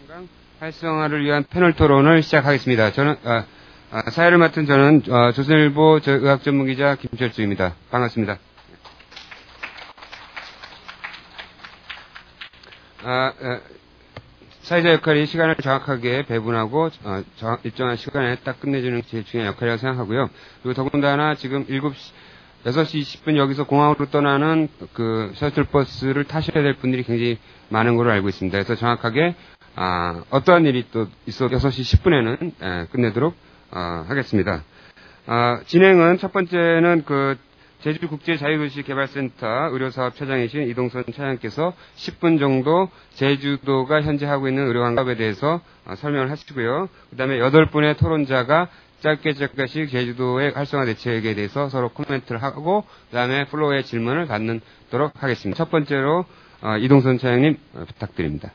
관광 활성화를 위한 패널 토론을 시작하겠습니다. 저는 사회를 맡은 저는 조선일보 의학 전문 기자 김철수입니다. 반갑습니다. 사회자 역할이 시간을 정확하게 배분하고 일정한 시간에 딱 끝내주는 게 제일 중요한 역할이라고 생각하고요. 그리고 더군다나 지금 6시 20분 여기서 공항으로 떠나는 그 셔틀버스를 타셔야 될 분들이 굉장히 많은 걸로 알고 있습니다. 그래서 정확하게 어떠한 일이 또 있어도 6시 10분에는 끝내도록 하겠습니다. 진행은 첫 번째는 그 제주국제자유도시개발센터 의료사업차장이신 이동선 차장께서 10분 정도 제주도가 현재 하고 있는 의료관광에 대해서 설명을 하시고요. 그 다음에 8분의 토론자가 짧게씩 제주도의 활성화 대책에 대해서 서로 코멘트를 하고 그 다음에 플로어의 질문을 받도록 하겠습니다. 첫 번째로 이동선 차장님 부탁드립니다.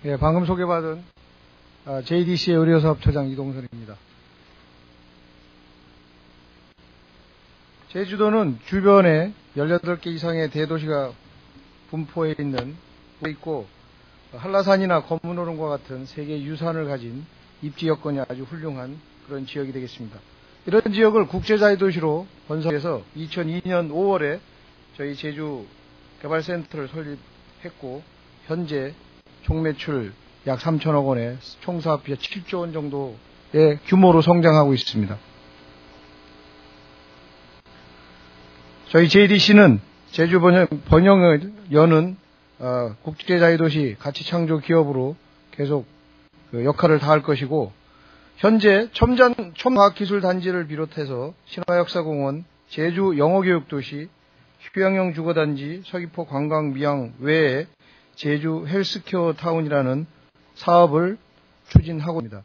예, 방금 소개받은 JDC의 의료사업처장 이동선입니다. 제주도는 주변에 18개 이상의 대도시가 분포해 있고 한라산이나 검은오름과 같은 세계 유산을 가진 입지 여건이 아주 훌륭한 그런 지역이 되겠습니다. 이런 지역을 국제자유도시로 건설해서 2002년 5월에 저희 제주개발센터를 설립했고 현재 총 매출 약 3천억 원에 총 사업비 7조 원 정도의 규모로 성장하고 있습니다. 저희 JDC는 제주 번영을 여는 국제자유도시 가치창조 기업으로 계속 역할을 다할 것이고 현재 첨단과학기술단지를 비롯해서 신화역사공원, 제주 영어교육도시, 휴양용 주거단지, 서귀포 관광미양 외에 제주 헬스케어 타운이라는 사업을 추진하고 있습니다.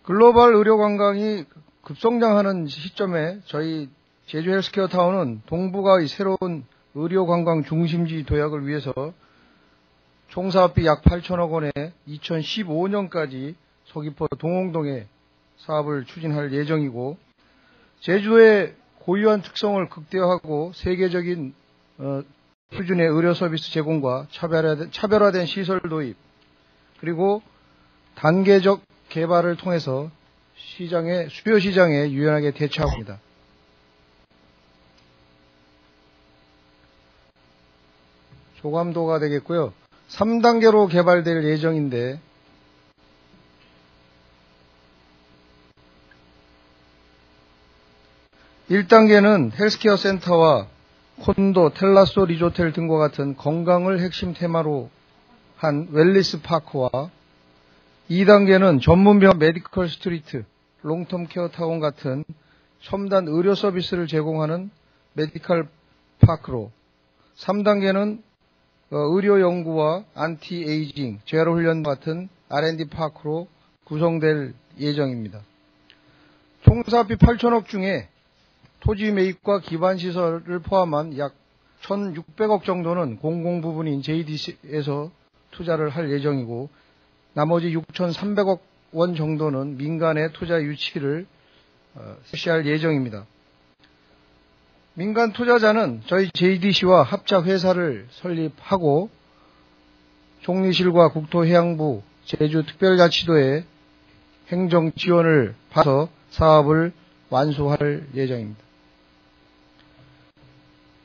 글로벌 의료 관광이 급성장하는 시점에 저희 제주 헬스케어 타운은 동북아의 새로운 의료 관광 중심지 도약을 위해서 총 사업비 약 8천억 원에 2015년까지 서귀포 동홍동에 사업을 추진할 예정이고 제주의 고유한 특성을 극대화하고 세계적인 수준의 의료 서비스 제공과 차별화된 시설 도입 그리고 단계적 개발을 통해서 수요 시장에 유연하게 대처합니다. 조감도가 되겠고요. 3단계로 개발될 예정인데 (1단계는) 헬스케어 센터와 콘도, 텔라소 리조텔 등과 같은 건강을 핵심 테마로 한 웰리스 파크와 2단계는 전문병원 메디컬 스트리트, 롱텀 케어 타운 같은 첨단 의료 서비스를 제공하는 메디컬 파크로 3단계는 의료 연구와 안티 에이징, 재활 훈련 같은 R&D 파크로 구성될 예정입니다. 총 사업비 8천억 중에 토지 매입과 기반시설을 포함한 약 1,600억 정도는 공공 부분인 JDC에서 투자를 할 예정이고 나머지 6,300억 원 정도는 민간의 투자 유치를 실시할 예정입니다. 민간 투자자는 저희 JDC와 합작회사를 설립하고 총리실과 국토해양부, 제주특별자치도의 행정 지원을 받아서 사업을 완수할 예정입니다.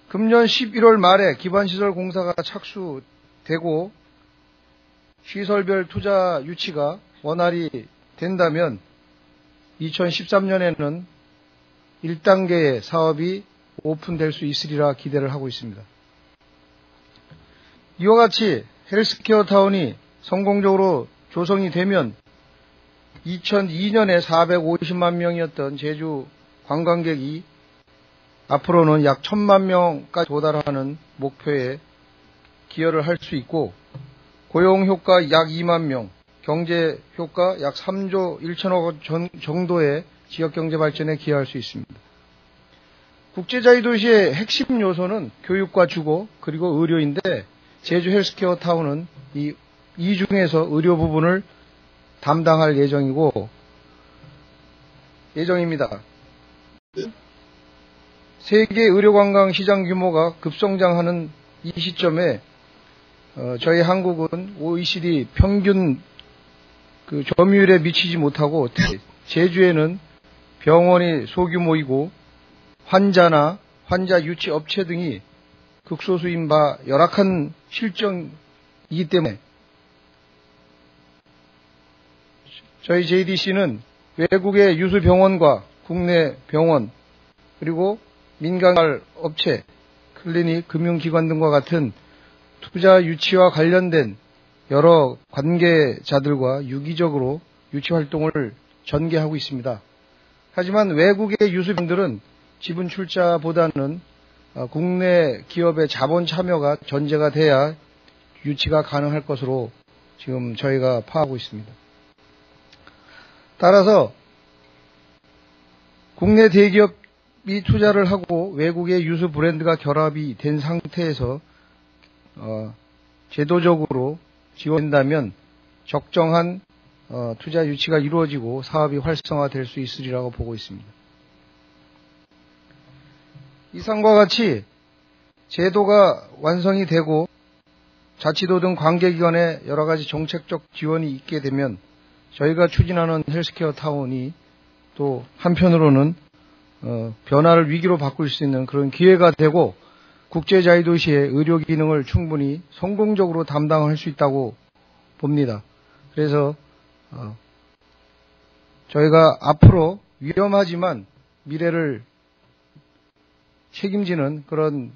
금년 11월 말에 기반시설 공사가 착수되고 시설별 투자 유치가 원활히 된다면 2013년에는 1단계의 사업이 오픈될 수 있으리라 기대를 하고 있습니다. 이와 같이 헬스케어 타운이 성공적으로 조성이 되면 2002년에 450만 명이었던 제주 관광객이 앞으로는 약 1,000만 명까지 도달하는 목표에 기여를 할 수 있고 고용효과 약 2만 명, 경제효과 약 3조 1천억 원 정도의 지역경제 발전에 기여할 수 있습니다. 국제자유도시의 핵심 요소는 교육과 주거 그리고 의료인데 제주 헬스케어 타운은 이 중에서 의료 부분을 담당할 예정입니다. 세계 의료관광 시장 규모가 급성장하는 이 시점에 저희 한국은 OECD 평균 그 점유율에 미치지 못하고 제주에는 병원이 소규모이고 환자 유치 업체 등이 극소수인 바 열악한 실정이기 때문에 저희 JDC는 외국의 유수 병원과 국내 병원 그리고 민간 업체, 클리닉, 금융기관 등과 같은 투자 유치와 관련된 여러 관계자들과 유기적으로 유치 활동을 전개하고 있습니다. 하지만 외국의 유수병들은 지분 출자보다는 국내 기업의 자본 참여가 전제가 돼야 유치가 가능할 것으로 지금 저희가 파악하고 있습니다. 따라서 국내 대기업이 투자를 하고 외국의 유수 브랜드가 결합이 된 상태에서 제도적으로 지원된다면 적정한 투자 유치가 이루어지고 사업이 활성화될 수 있으리라고 보고 있습니다. 이상과 같이 제도가 완성이 되고 자치도 등 관계기관의 여러 가지 정책적 지원이 있게 되면 저희가 추진하는 헬스케어 타운이 또 한편으로는 변화를 위기로 바꿀 수 있는 그런 기회가 되고 국제자유도시의 의료 기능을 충분히 성공적으로 담당할 수 있다고 봅니다. 그래서 저희가 앞으로 위험하지만 미래를 책임지는 그런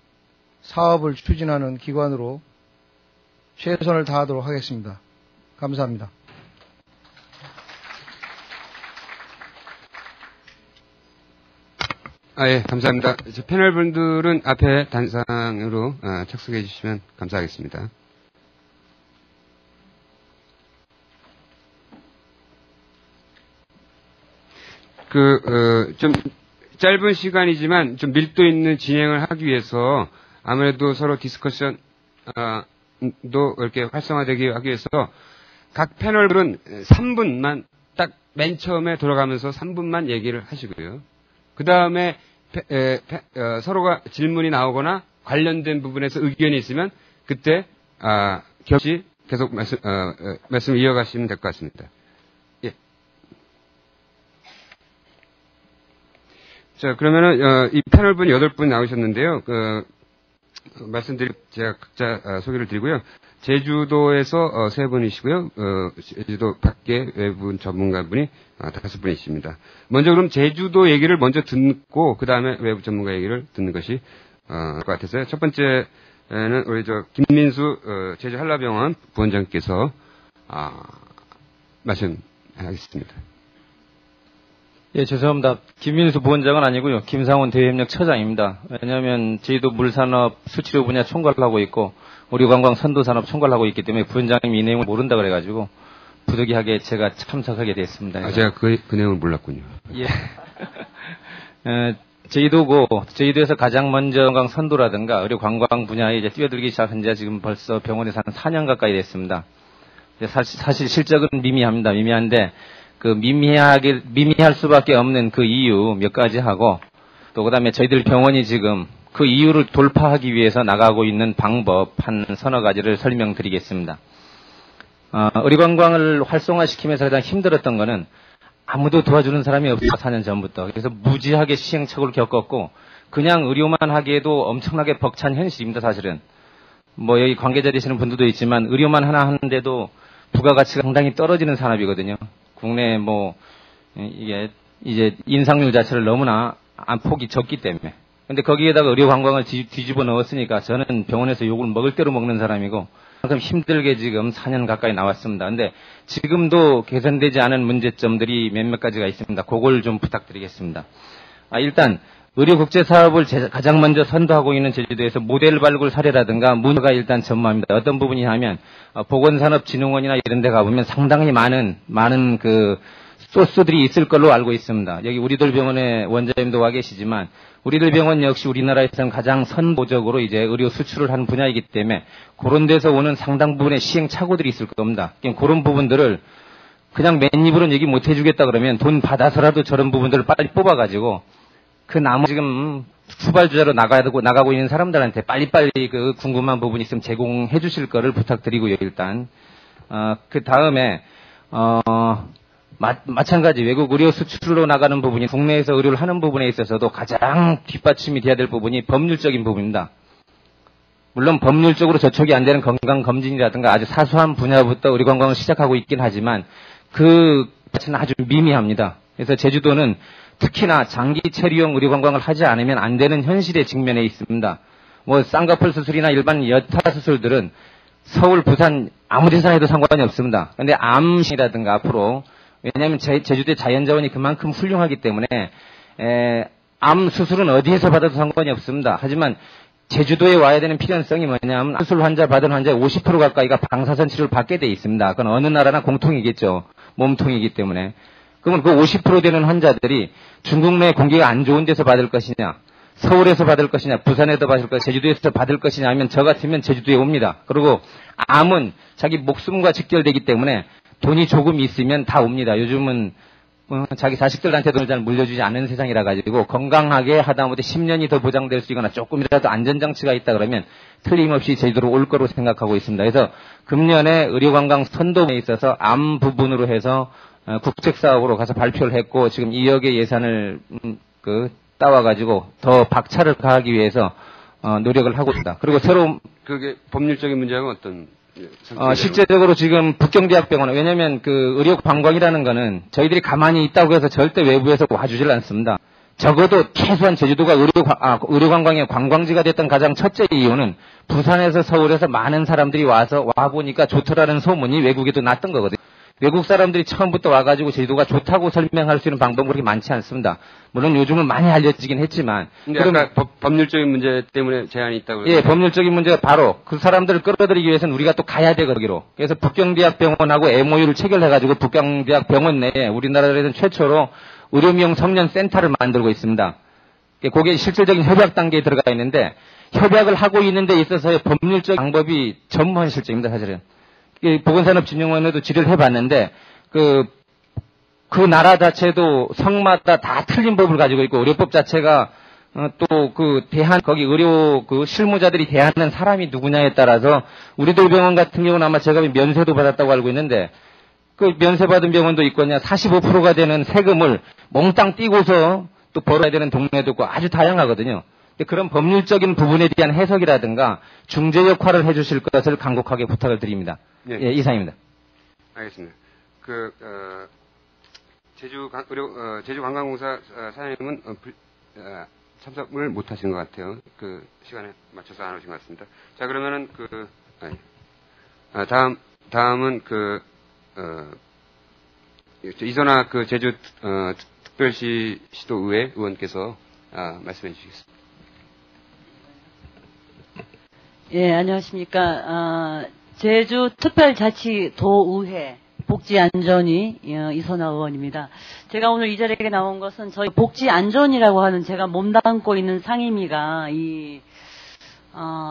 사업을 추진하는 기관으로 최선을 다하도록 하겠습니다. 감사합니다. 예, 감사합니다. 패널 분들은 앞에 단상으로 착석해 주시면 감사하겠습니다. 좀 짧은 시간이지만 좀 밀도 있는 진행을 하기 위해서 아무래도 서로 디스커션도 이렇게 활성화되게 하기 위해서 각 패널들은 3분만 딱 맨 처음에 돌아가면서 3분만 얘기를 하시고요. 그 다음에 서로가 질문이 나오거나 관련된 부분에서 의견이 있으면 그때 겹치 계속 말씀을 이어가시면 될 것 같습니다. 예. 자, 그러면은 이 패널분 8분 나오셨는데요. 제가 각자 소개를 드리고요. 제주도에서 3분이시고요. 제주도 밖에 외부 전문가분이 5분이십니다. 먼저 그럼 제주도 얘기를 먼저 듣고 그 다음에 외부 전문가 얘기를 듣는 것이 것 같아서요. 첫 번째는 우리 김민수 제주 한라병원 부원장께서 말씀하겠습니다. 예, 죄송합니다. 김민수 부원장은 아니고요. 김상훈 대외협력 처장입니다. 왜냐하면 저희도 물산업 수치료 분야 총괄을 하고 있고 의료관광 선도산업 총괄을 하고 있기 때문에 부원장님이 이 내용을 모른다 그래가지고 부득이하게 제가 참석하게 됐습니다. 제가 그 내용을 몰랐군요. 예. 저희도에서 가장 먼저 관광 선도라든가 의료관광 분야에 이제 뛰어들기 시작한 지 지금 벌써 병원에서 한 4년 가까이 됐습니다. 사실 실적은 미미합니다. 미미한데 미미할 수밖에 없는 그 이유 몇 가지 하고 또 그다음에 저희들 병원이 지금 그 이유를 돌파하기 위해서 나가고 있는 방법 한 서너 가지를 설명드리겠습니다. 의료관광을 활성화시키면서 가장 힘들었던 거는 아무도 도와주는 사람이 없어 4년 전부터. 그래서 무지하게 시행착오를 겪었고 그냥 의료만 하기에도 엄청나게 벅찬 현실입니다. 사실은. 여기 관계자 되시는 분들도 있지만 의료만 하나 하는데도 부가가치가 상당히 떨어지는 산업이거든요. 국내 이게 이제 인상률 자체를 너무나 폭이 적기 때문에. 근데 거기에다가 의료관광을 뒤집어 넣었으니까 저는 병원에서 욕을 먹을 대로 먹는 사람이고 그만큼 힘들게 지금 4년 가까이 나왔습니다. 근데 지금도 개선되지 않은 문제점들이 몇몇 가지가 있습니다. 그걸 좀 부탁드리겠습니다. 일단 의료국제사업을 가장 먼저 선도하고 있는 제주도에서 모델 발굴 사례라든가 문화가 일단 전무합니다. 어떤 부분이 하면 보건산업진흥원이나 이런 데 가보면 상당히 많은 소스들이 있을 걸로 알고 있습니다. 여기 우리들 병원의 원장님도 와 계시지만 우리들 병원 역시 우리나라에서는 가장 선보적으로 이제 의료 수출을 하는 분야이기 때문에 그런 데서 오는 상당 부분의 시행착오들이 있을 겁니다. 그런 부분들을 그냥 맨입으로는 얘기 못 해주겠다 그러면 돈 받아서라도 저런 부분들을 빨리 뽑아가지고 그 나머지 지금 후발주자로 나가고 있는 사람들한테 빨리빨리 그 궁금한 부분이 있으면 제공해 주실 거를 부탁드리고요, 일단. 그 다음에, 마찬가지 외국 의료 수출로 나가는 부분이 국내에서 의료를 하는 부분에 있어서도 가장 뒷받침이 돼야 될 부분이 법률적인 부분입니다. 물론 법률적으로 저촉이 안 되는 건강검진이라든가 아주 사소한 분야부터 의료관광을 시작하고 있긴 하지만 그 자체는 아주 미미합니다. 그래서 제주도는 특히나 장기 체류용 의료관광을 하지 않으면 안 되는 현실에 직면해 있습니다. 뭐 쌍꺼풀 수술이나 일반 여타 수술들은 서울, 부산 아무 데서나 해도 상관이 없습니다. 그런데 암이라든가 앞으로 왜냐하면 제주도의 자연자원이 그만큼 훌륭하기 때문에 암 수술은 어디에서 받아도 상관이 없습니다. 하지만 제주도에 와야 되는 필연성이 뭐냐면 수술 환자 받은 환자의 50% 가까이가 방사선 치료를 받게 돼 있습니다. 그건 어느 나라나 공통이겠죠. 몸통이기 때문에. 그러면 그 50% 되는 환자들이 중국 내 공기가 안 좋은 데서 받을 것이냐, 서울에서 받을 것이냐, 부산에서 받을 것이냐, 제주도에서 받을 것이냐 하면 저 같으면 제주도에 옵니다. 그리고 암은 자기 목숨과 직결되기 때문에 돈이 조금 있으면 다 옵니다. 요즘은 자기 자식들한테 돈을 잘 물려주지 않는 세상이라 가지고 건강하게 하다못해 10년이 더 보장될 수 있거나 조금이라도 안전장치가 있다 그러면 틀림없이 제주도로 올 거로 생각하고 있습니다. 그래서 금년에 의료관광 선도에 있어서 암 부분으로 해서 국책사업으로 가서 발표를 했고 지금 2억의 예산을 따와가지고 더 박차를 가하기 위해서 노력을 하고 있다. 그리고 새로운 그게 법률적인 문제가 어떤? 실제적으로 지금 북경대학병원, 왜냐면 그 의료관광이라는 거는 저희들이 가만히 있다고 해서 절대 외부에서 와주질 않습니다. 적어도 최소한 제주도가 의료관광의 관광지가 됐던 가장 첫째 이유는 부산에서 서울에서 많은 사람들이 와보니까 좋더라는 소문이 외국에도 났던 거거든요. 외국 사람들이 처음부터 와가지고 제주도가 좋다고 설명할 수 있는 방법은 그렇게 많지 않습니다. 물론 요즘은 많이 알려지긴 했지만. 근데 아까 법률적인 문제 때문에 제한이 있다고. 예, 법률적인 문제가 바로 그 사람들을 끌어들이기 위해서는 우리가 또 가야 돼, 거기로. 그래서 북경대학병원하고 MOU를 체결해가지고 북경대학병원 내에 우리나라에서는 최초로 의료미용 청년 센터를 만들고 있습니다. 그게 실질적인 협약 단계에 들어가 있는데 협약을 하고 있는 데 있어서의 법률적 방법이 전무한 실정입니다, 사실은. 보건산업진흥원에도 질의를 해봤는데 그 나라 자체도 성마다 다 틀린 법을 가지고 있고 의료법 자체가 또 거기 의료 실무자들이 대하는 사람이 누구냐에 따라서 우리들 병원 같은 경우는 아마 제가 면세도 받았다고 알고 있는데 그 면세받은 병원도 있거냐 45%가 되는 세금을 몽땅 띄고서 또 벌어야 되는 동네도 있고 아주 다양하거든요. 그런 법률적인 부분에 대한 해석이라든가 중재 역할을 해주실 것을 간곡하게 부탁을 드립니다. 예, 이상입니다. 알겠습니다. 제주관광공사 사장님은 참석을 못 하신 것 같아요. 그 시간에 맞춰서 안 오신 것 같습니다. 자, 그러면은 다음은 이선화 제주 특별시 시도의회 의원께서 말씀해 주시겠습니다. 예, 안녕하십니까. 제주 특별자치도의회 복지안전위 이선화 의원입니다. 제가 오늘 이 자리에 나온 것은 저희 복지안전이라고 하는 제가 몸담고 있는 상임위가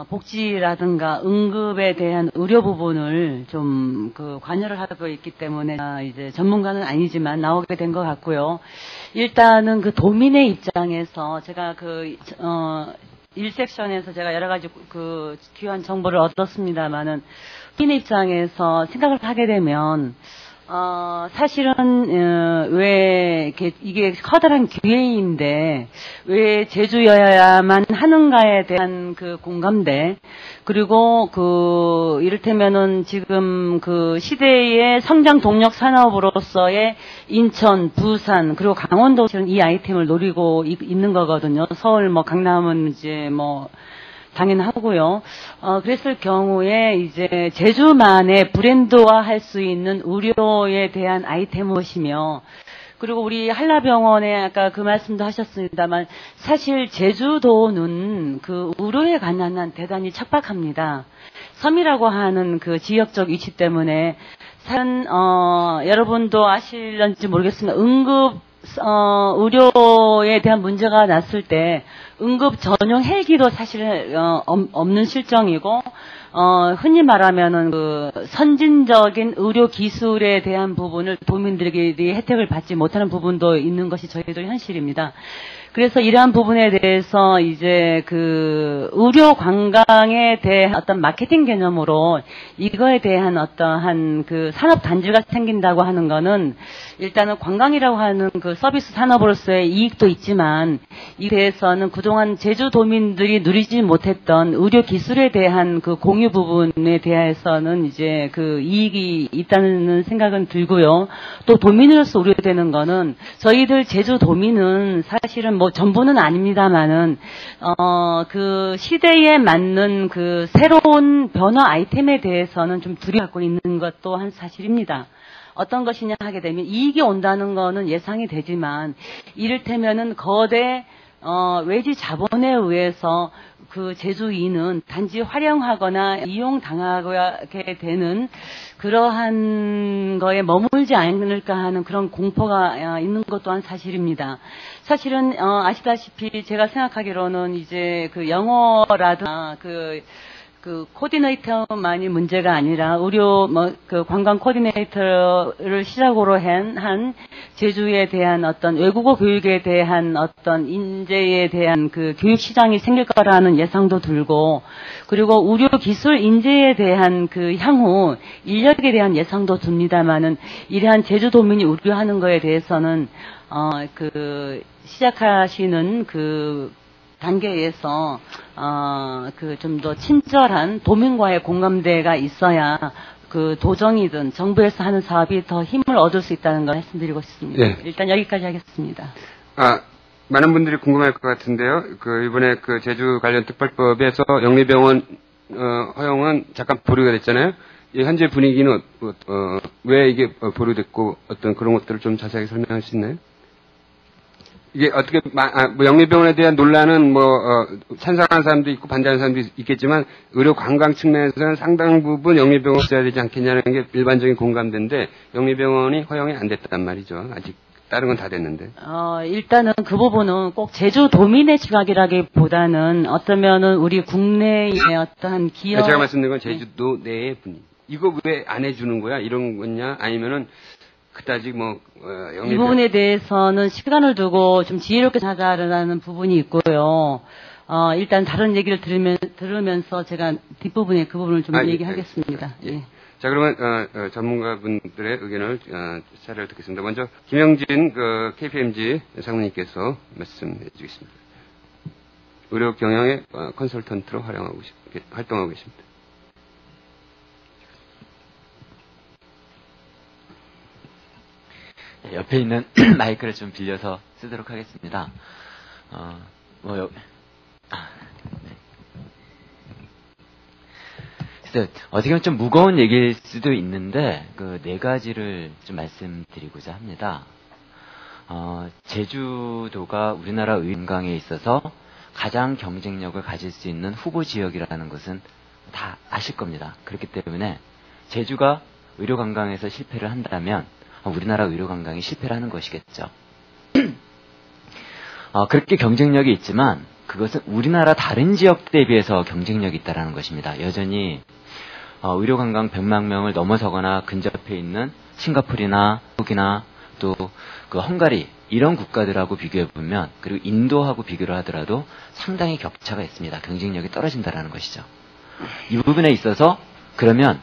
복지라든가 응급에 대한 의료 부분을 좀 관여를 하고 있기 때문에 이제 전문가는 아니지만 나오게 된 것 같고요. 일단은 도민의 입장에서 제가 1섹션에서 제가 여러 가지 귀한 정보를 얻었습니다만은 도민의 입장에서 생각을 하게 되면 사실은 왜 이게 커다란 기회인데 왜 제주여야만 하는가에 대한 공감대, 그리고 이를테면은 지금 시대의 성장 동력 산업으로서의 인천, 부산, 그리고 강원도는 이 아이템을 노리고 있는 거거든요. 서울, 강남은 이제 당연하고요. 그랬을 경우에 이제 제주만의 브랜드화 할 수 있는 의료에 대한 아이템이시며, 그리고 우리 한라병원에 아까 그 말씀도 하셨습니다만 사실 제주도는 의료에 관한 한 대단히 척박합니다. 섬이라고 하는 지역적 위치 때문에 여러분도 아실런지 모르겠습니다. 응급 의료에 대한 문제가 났을 때 응급 전용 헬기도 사실 없는 실정이고 흔히 말하면은 그 선진적인 의료 기술에 대한 부분을 도민들에게 혜택을 받지 못하는 부분도 있는 것이 저희들 현실입니다. 그래서 이러한 부분에 대해서 이제 그 의료 관광에 대한 어떤 마케팅 개념으로 이거에 대한 어떠한 그 산업 단지가 생긴다고 하는 거는 일단은 관광이라고 하는 그 서비스 산업으로서의 이익도 있지만 이 대해서는 그동안 제주도민들이 누리지 못했던 의료 기술에 대한 그 공유 부분에 대해서는 이제 그 이익이 있다는 생각은 들고요. 또 도민으로서 우려되는 거는 저희들 제주도민은 사실은 뭐 전부는 아닙니다만은 그 시대에 맞는 그 새로운 변화 아이템에 대해서는 좀 두려워하고 있는 것 또한 사실입니다. 어떤 것이냐 하게 되면 이익이 온다는 거는 예상이 되지만 이를테면은 거대 외지 자본에 의해서 그 제주인은 단지 활용하거나 이용당하게 되는 그러한 거에 머물지 않을까 하는 그런 공포가 있는 것 또한 사실입니다. 사실은 아시다시피 제가 생각하기로는 이제 그 영어라든가 그 코디네이터만이 문제가 아니라 의료 그 관광 코디네이터를 시작으로 한 제주에 대한 어떤 외국어 교육에 대한 어떤 인재에 대한 그 교육 시장이 생길 거라는 예상도 들고 그리고 의료 기술 인재에 대한 그 향후 인력에 대한 예상도 듭니다만은 이러한 제주도민이 우려하는 거에 대해서는 그 시작하시는 그 단계에서 그 좀 더 친절한 도민과의 공감대가 있어야 그 도정이든 정부에서 하는 사업이 더 힘을 얻을 수 있다는 걸 말씀드리고 싶습니다. 네. 일단 여기까지 하겠습니다. 많은 분들이 궁금할 것 같은데요. 그 이번에 그 제주 관련 특별법에서 영리병원 허용은 잠깐 보류가 됐잖아요. 이 현재 분위기는 왜 이게 보류됐고 어떤 그런 것들을 좀 자세하게 설명할 수 있나요? 이게 어떻게 영리병원에 대한 논란은 찬성하는 사람도 있고 반대하는 사람도 있겠지만 의료 관광 측면에서는 상당 부분 영리병원 있어야 되지 않겠냐는 게 일반적인 공감대인데 영리병원이 허용이 안 됐단 말이죠. 아직 다른 건 다 됐는데. 일단은 그 부분은 꼭 제주도민의 지각이라기보다는 어쩌면은 우리 국내의 어떠한 기업. 제가 말씀드린 건 제주도 내의 분위기. 이거 왜 안 해주는 거야? 이런 거냐? 아니면은 그다지 이 부분에 대해서는 시간을 두고 좀 지혜롭게 찾아라는 부분이 있고요. 일단 다른 얘기를 들으면서 제가 뒷부분에 그 부분을 좀 얘기하겠습니다. 예. 예. 자, 그러면 전문가분들의 의견을 차례를 듣겠습니다. 먼저 김영진 KPMG 상무님께서 말씀해 주겠습니다. 의료 경영의 컨설턴트로 활동하고 계십니다. 옆에 있는 마이크를 좀 빌려서 쓰도록 하겠습니다. 네. 그래서 어떻게 보면 좀 무거운 얘기일 수도 있는데 그 네 가지를 좀 말씀드리고자 합니다. 제주도가 우리나라 의료관광에 있어서 가장 경쟁력을 가질 수 있는 후보 지역이라는 것은 다 아실 겁니다. 그렇기 때문에 제주가 의료관광에서 실패를 한다면 우리나라 의료관광이 실패를 하는 것이겠죠. 그렇게 경쟁력이 있지만 그것은 우리나라 다른 지역 대비해서 경쟁력이 있다는 것입니다. 여전히 의료관광 100만 명을 넘어서거나 근접해 있는 싱가포르나 한국이나 또 그 헝가리 이런 국가들하고 비교해보면 그리고 인도하고 비교를 하더라도 상당히 격차가 있습니다. 경쟁력이 떨어진다는 것이죠. 이 부분에 있어서 그러면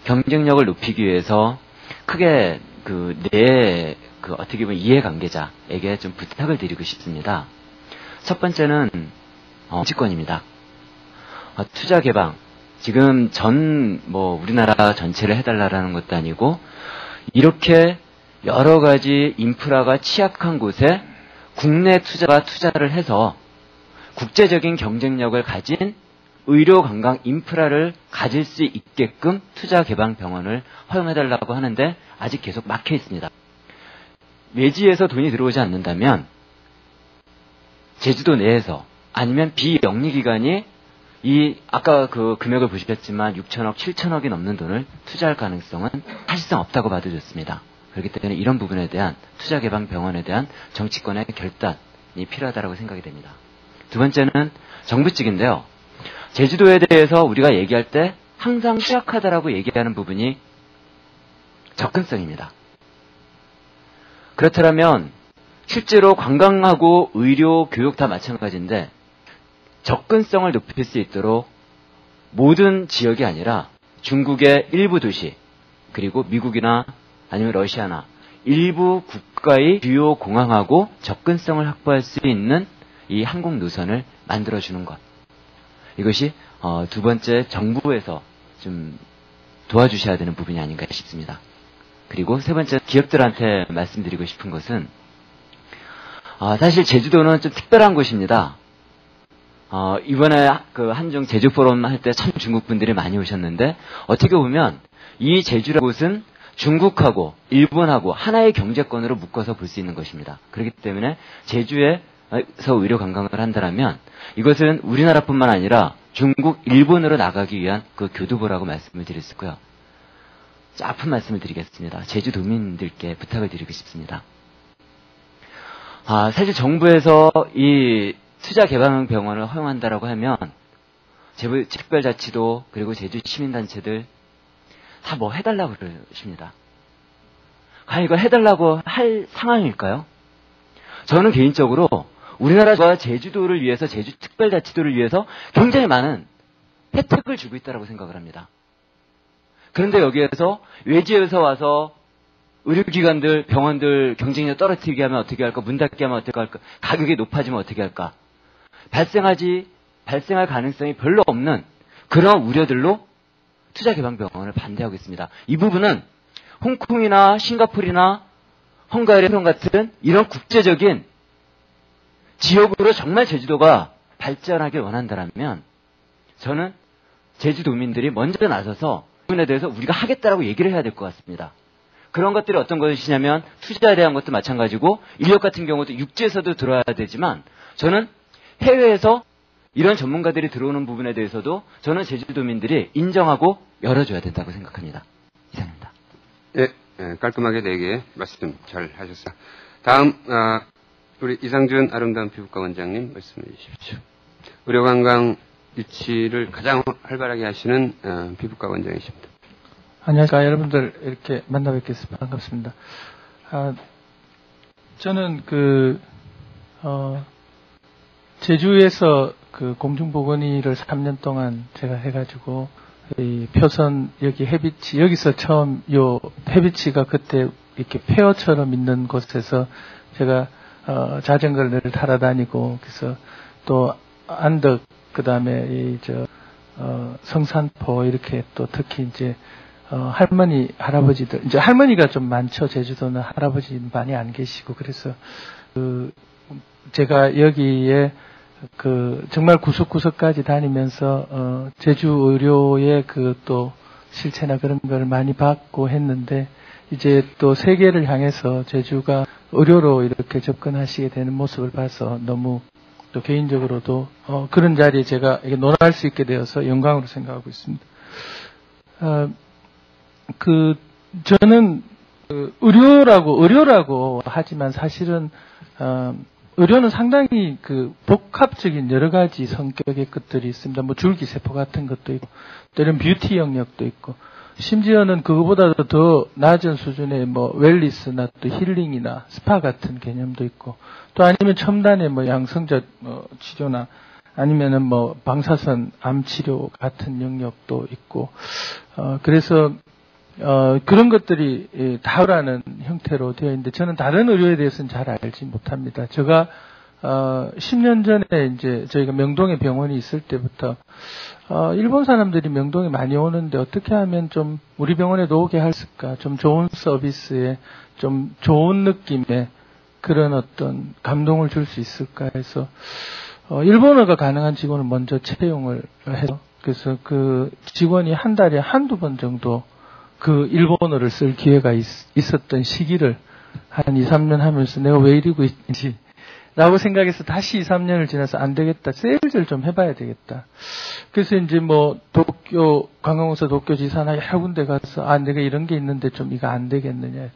경쟁력을 높이기 위해서 크게 어떻게 보면 이해관계자에게 좀 부탁을 드리고 싶습니다. 첫 번째는, 정치권입니다. 투자 개방. 지금 우리나라 전체를 해달라는 것도 아니고, 이렇게 여러 가지 인프라가 취약한 곳에 국내 투자를 해서 국제적인 경쟁력을 가진 의료관광 인프라를 가질 수 있게끔 투자 개방 병원을 허용해달라고 하는데 아직 계속 막혀 있습니다. 외지에서 돈이 들어오지 않는다면 제주도 내에서 아니면 비영리기관이 아까 그 금액을 보셨지만 6천억, 7천억이 넘는 돈을 투자할 가능성은 사실상 없다고 봐도 좋습니다. 그렇기 때문에 이런 부분에 대한 투자개방병원에 대한 정치권의 결단이 필요하다고 생각이 됩니다. 두 번째는 정부 측인데요. 제주도에 대해서 우리가 얘기할 때 항상 취약하다라고 얘기하는 부분이 접근성입니다. 그렇다면 실제로 관광하고 의료, 교육 다 마찬가지인데 접근성을 높일 수 있도록 모든 지역이 아니라 중국의 일부 도시, 그리고 미국이나 아니면 러시아나 일부 국가의 주요 공항하고 접근성을 확보할 수 있는 이 항공 노선을 만들어주는 것. 이것이 두 번째 정부에서 좀 도와주셔야 되는 부분이 아닌가 싶습니다. 그리고 세 번째 기업들한테 말씀드리고 싶은 것은 사실 제주도는 좀 특별한 곳입니다. 이번에 그 한중 제주 포럼 할 때 참 중국 분들이 많이 오셨는데 어떻게 보면 이 제주라는 곳은 중국하고 일본하고 하나의 경제권으로 묶어서 볼 수 있는 것입니다. 그렇기 때문에 제주에서 의료 관광을 한다면 이것은 우리나라뿐만 아니라 중국, 일본으로 나가기 위한 그 교두보라고 말씀을 드릴 수 있고요. 아픈 말씀을 드리겠습니다. 제주도민들께 부탁을 드리고 싶습니다. 사실 정부에서 이 투자개방병원을 허용한다라고 하면 제부 특별자치도 그리고 제주 시민단체들 다 뭐 해달라고 그러십니다. 과연 이걸 해달라고 할 상황일까요? 저는 개인적으로 우리나라가 제주도를 위해서, 제주 특별자치도를 위해서 굉장히 많은 혜택을 주고 있다고 생각을 합니다. 그런데 여기에서 외지에서 와서 의료기관들, 병원들 경쟁력 떨어뜨리게 하면 어떻게 할까? 문 닫게 하면 어떻게 할까? 가격이 높아지면 어떻게 할까? 발생할 가능성이 별로 없는 그런 우려들로 투자개방병원을 반대하고 있습니다. 이 부분은 홍콩이나 싱가포르나 헝가리 같은 이런 국제적인 지역으로 정말 제주도가 발전하길 원한다면 저는 제주도민들이 먼저 나서서 이 부분에 대해서 우리가 하겠다라고 얘기를 해야 될 것 같습니다. 그런 것들이 어떤 것이냐면 투자에 대한 것도 마찬가지고 인력 같은 경우도 육지에서도 들어야 되지만 저는 해외에서 이런 전문가들이 들어오는 부분에 대해서도 저는 제주도민들이 인정하고 열어줘야 된다고 생각합니다. 이상입니다. 예, 깔끔하게 4개 말씀 잘 하셨어요. 다음 우리 이상준 아름다운 피부과 원장님 말씀해 주십시오. 의료관광 유치를 가장 활발하게 하시는 피부과 원장이십니다. 안녕하십니까. 여러분들 이렇게 만나 뵙겠습니다. 반갑습니다. 저는 제주에서 그 공중보건의를 3년 동안 제가 해가지고 이 표선 여기 해비치 여기서 처음 요 해비치가 그때 이렇게 폐허처럼 있는 곳에서 제가 자전거를 늘 타러 다니고 그래서 또 안덕 그다음에 성산포 이렇게 또 특히 이제 할머니 할아버지들 이제 할머니가 좀 많죠. 제주도는 할아버지는 많이 안 계시고 그래서 제가 여기에 정말 구석구석까지 다니면서 제주 의료의 또 실체나 그런 걸 많이 받고 했는데 이제 또 세계를 향해서 제주가 의료로 이렇게 접근하시게 되는 모습을 봐서 너무 또 개인적으로도 그런 자리에 제가 논할 수 있게 되어서 영광으로 생각하고 있습니다. 저는 의료라고 하지만 사실은 의료는 상당히 복합적인 여러 가지 성격의 것들이 있습니다. 뭐 줄기세포 같은 것도 있고, 또 이런 뷰티 영역도 있고, 심지어는 그거보다도 더 낮은 수준의 웰리스나 또 힐링이나 스파 같은 개념도 있고, 또 아니면 첨단의 양성적 치료나 아니면은 방사선 암 치료 같은 영역도 있고, 그래서 그런 것들이 다우라는 형태로 되어 있는데 저는 다른 의료에 대해서는 잘 알지 못합니다. 제가 10년 전에 이제 저희가 명동에 병원이 있을 때부터 일본 사람들이 명동에 많이 오는데 어떻게 하면 좀 우리 병원에도 오게 할까? 좀 좋은 서비스에 좀 좋은 느낌의 그런 어떤 감동을 줄 수 있을까 해서 일본어가 가능한 직원을 먼저 채용을 해서 그래서 그 직원이 한 달에 한두 번 정도 그 일본어를 쓸 기회가 있었던 시기를 한 2, 3년 하면서 내가 왜 이러고 있는지 라고 생각해서 다시 2, 3년을 지나서 안 되겠다. 세일즈를 좀 해봐야 되겠다. 그래서 이제 뭐 도쿄, 관광공사 도쿄지사나 여러 군데 가서 내가 이런 게 있는데 좀 이거 안 되겠느냐.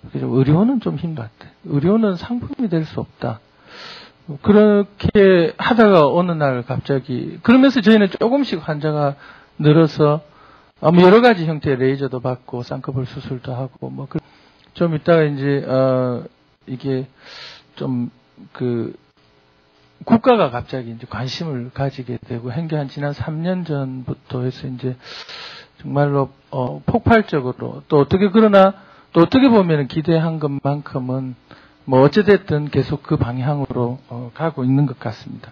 그래서 의료는 좀 힘들었대. 의료는 상품이 될 수 없다. 그렇게 하다가 어느 날 갑자기, 그러면서 저희는 조금씩 환자가 늘어서, 뭐 여러 가지 형태의 레이저도 받고, 쌍꺼풀 수술도 하고, 뭐, 좀 이따가 이제, 이게 좀, 국가가 갑자기 이제 관심을 가지게 되고, 한 지난 3년 전부터 해서 이제, 정말로, 폭발적으로, 또 어떻게 보면 기대한 것만큼은, 뭐 어찌됐든 계속 그 방향으로 가고 있는 것 같습니다.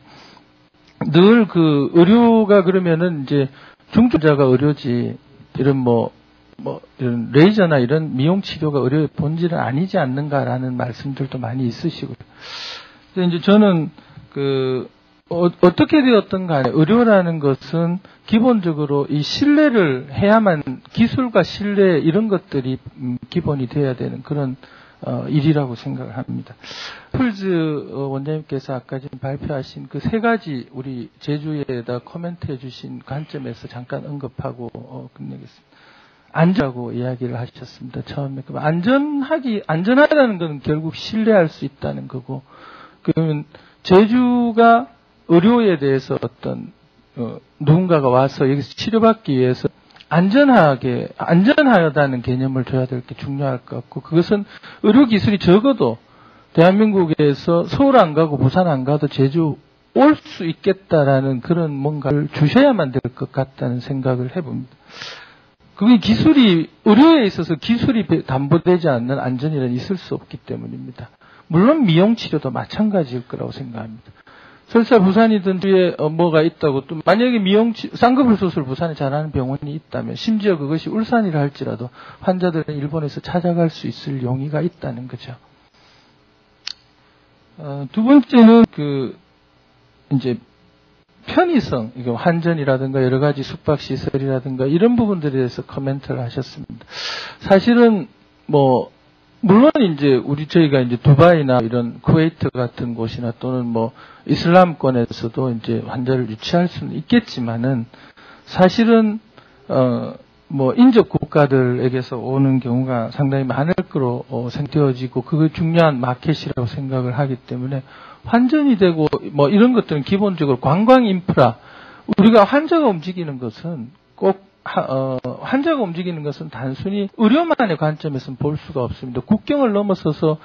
늘 의료가 그러면은 이제 중증자가 의료지 이런 이런 레이저나 이런 미용 치료가 의료의 본질은 아니지 않는가라는 말씀들도 많이 있으시고요. 근데 이제 저는 어떻게 되었든 간에 의료라는 것은 기본적으로 이 신뢰를 해야만 기술과 신뢰 이런 것들이 기본이 되어야 되는 그런 일이라고 생각을 합니다. 풀즈 원장님께서 아까 지금 발표하신 그 세 가지 우리 제주에다 코멘트 해주신 관점에서 잠깐 언급하고 끝내겠습니다. 안전하고 이야기를 하셨습니다. 처음에. 안전하다는 건 결국 신뢰할 수 있다는 거고, 그러면 제주가 의료에 대해서 어떤 누군가가 와서 여기서 치료받기 위해서 안전하다는 개념을 줘야 될 게 중요할 것 같고, 그것은 의료기술이 적어도 대한민국에서 서울 안 가고 부산 안 가도 제주 올 수 있겠다라는 그런 뭔가를 주셔야만 될 것 같다는 생각을 해봅니다. 그게 의료에 있어서 기술이 담보되지 않는 안전이란 있을 수 없기 때문입니다. 물론 미용치료도 마찬가지일 거라고 생각합니다. 설사 부산이든 뒤에 뭐가 있다고 또 만약에 쌍꺼풀 수술 부산에 잘하는 병원이 있다면 심지어 그것이 울산이라 할지라도 환자들은 일본에서 찾아갈 수 있을 용의가 있다는 거죠. 두 번째는 이제 편의성, 이거 환전이라든가 여러 가지 숙박시설이라든가 이런 부분들에 대해서 코멘트를 하셨습니다. 사실은 물론 이제 저희가 이제 두바이나 이런 쿠웨이트 같은 곳이나 또는 이슬람권에서도 이제 환자를 유치할 수는 있겠지만은 사실은 인접 국가들에게서 오는 경우가 상당히 많을 거로 생각되어지고 그게 중요한 마켓이라고 생각을 하기 때문에 환전이 되고 이런 것들은 기본적으로 관광 인프라, 우리가 환자가 움직이는 것은 환자가 움직이는 것은 단순히 의료만의 관점에서는 볼 수가 없습니다. 국경을 넘어서서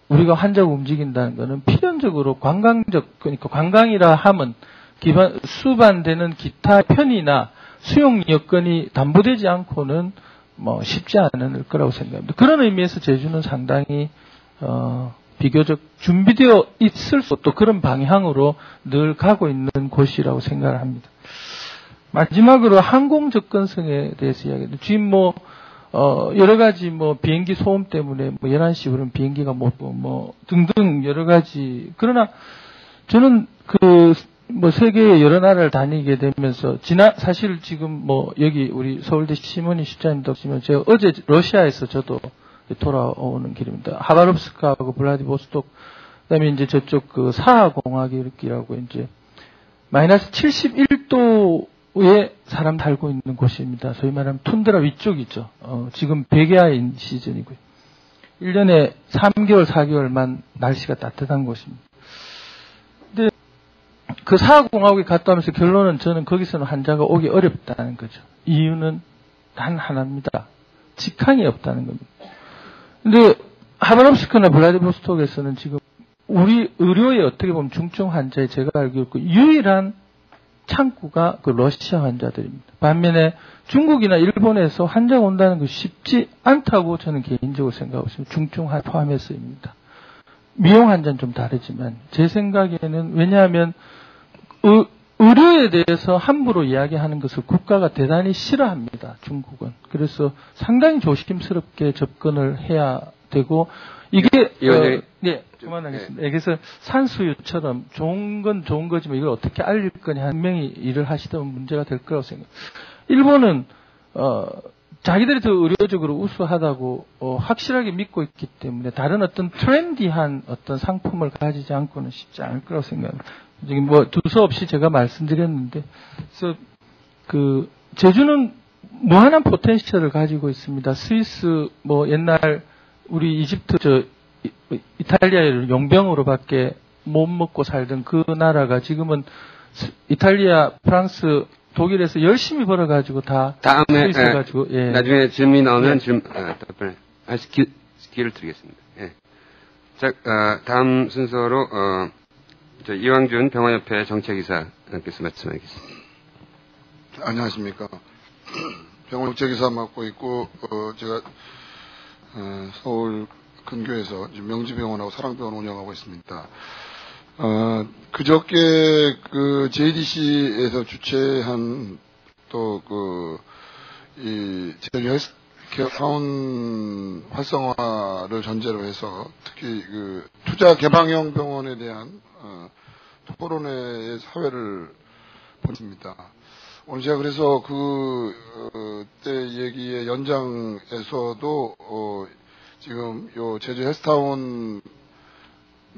우리가 환자가 움직인다는 것은 필연적으로 그러니까 관광이라 하면 수반되는 기타 편의나 수용 여건이 담보되지 않고는 쉽지 않을 거라고 생각합니다. 그런 의미에서 제주는 상당히 비교적 준비되어 있을 수 또 그런 방향으로 늘 가고 있는 곳이라고 생각을 합니다. 마지막으로 항공 접근성에 대해서 이야기합니다. 지금 여러 가지 비행기 소음 때문에 11시 그런 비행기가 못 오고 등등 여러 가지. 그러나 저는 세계의 여러 나라를 다니게 되면서 사실 지금 여기 우리 서울대 신문희 실장님도 보시면 제가 어제 러시아에서 저도 돌아오는 길입니다. 하바롭스크하고 블라디보스톡, 그다음에 이제 저쪽 사하공화국이라고 이제 마이너스 71도에 사람 살고 있는 곳입니다. 소위 말하면 툰드라 위쪽이죠. 지금 백야인 시즌이고요. 1년에 3개월, 4개월만 날씨가 따뜻한 곳입니다. 근데 그 사하공화국에 갔다 오면서 결론은 저는 거기서는 환자가 오기 어렵다는 거죠. 이유는 단 하나입니다. 직항이 없다는 겁니다. 근데 하바롭스크나 블라디보스톡에서는 지금 우리 의료에 어떻게 보면 중증 환자의 제가 알기로 유일한 창구가 러시아 환자들입니다. 반면에 중국이나 일본에서 환자가 온다는 것이 쉽지 않다고 저는 개인적으로 생각하고 있습니다. 중증 환자 포함해서입니다. 미용 환자는 좀 다르지만 제 생각에는 왜냐하면 의료에 대해서 함부로 이야기하는 것을 국가가 대단히 싫어합니다. 중국은. 그래서 상당히 조심스럽게 접근을 해야 되고 이게 네, 그만하겠습니다. 그래서 산수유처럼 좋은 건 좋은 거지만 이걸 어떻게 알릴 거냐 한 명이 일을 하시던 문제가 될 거라고 생각합니다. 일본은 자기들이 더 의료적으로 우수하다고 확실하게 믿고 있기 때문에 다른 어떤 트렌디한 어떤 상품을 가지지 않고는 쉽지 않을 거라고 생각합니다. 지금 뭐 두서없이 제가 말씀드렸는데, 그래서 그 제주는 무한한 포텐셜을 가지고 있습니다. 스위스 뭐 옛날 우리 이집트 이탈리아의 용병으로밖에 못 먹고 살던 그 나라가 지금은 이탈리아, 프랑스, 독일에서 열심히 벌어가지고 다 다음에 가지고 예. 나중에 질문이 나오면 답변을 기회를 드리겠습니다. 예. 자, 다음 순서로 이왕준 병원협회 정책이사께서 말씀하겠습니다. 안녕하십니까. 병원 정책이사 맡고 있고 제가 서울 근교에서 명지병원하고 사랑병원 운영하고 있습니다. 그저께 그 JDC에서 주최한 이 제주 헬스케어 사원 활성화를 전제로 해서 특히 그 투자 개방형 병원에 대한 토론회의 사회를 보냈습니다. 오늘 제가 그래서 그때 얘기의 연장에서도 지금 요 제주 헬스타운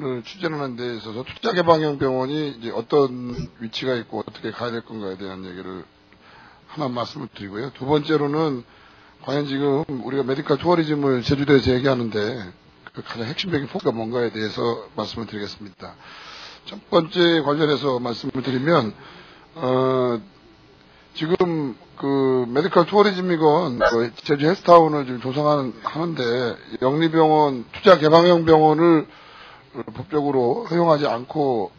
을 추진하는 데 있어서 투자 개방형 병원이 이제 어떤 위치가 있고 어떻게 가야 될 건가에 대한 얘기를 하나 말씀을 드리고요. 두 번째로는 과연 지금 우리가 메디컬 투어리즘을 제주도에서 얘기하는데 그 가장 핵심적인 포커가 뭔가에 대해서 말씀을 드리겠습니다. 첫 번째 관련해서 말씀을 드리면 지금 그 메디컬 투어리즘이건 제주 헬스타운을 지금 조성하는데 영리병원 투자 개방형 병원을 법적으로 허용하지 않고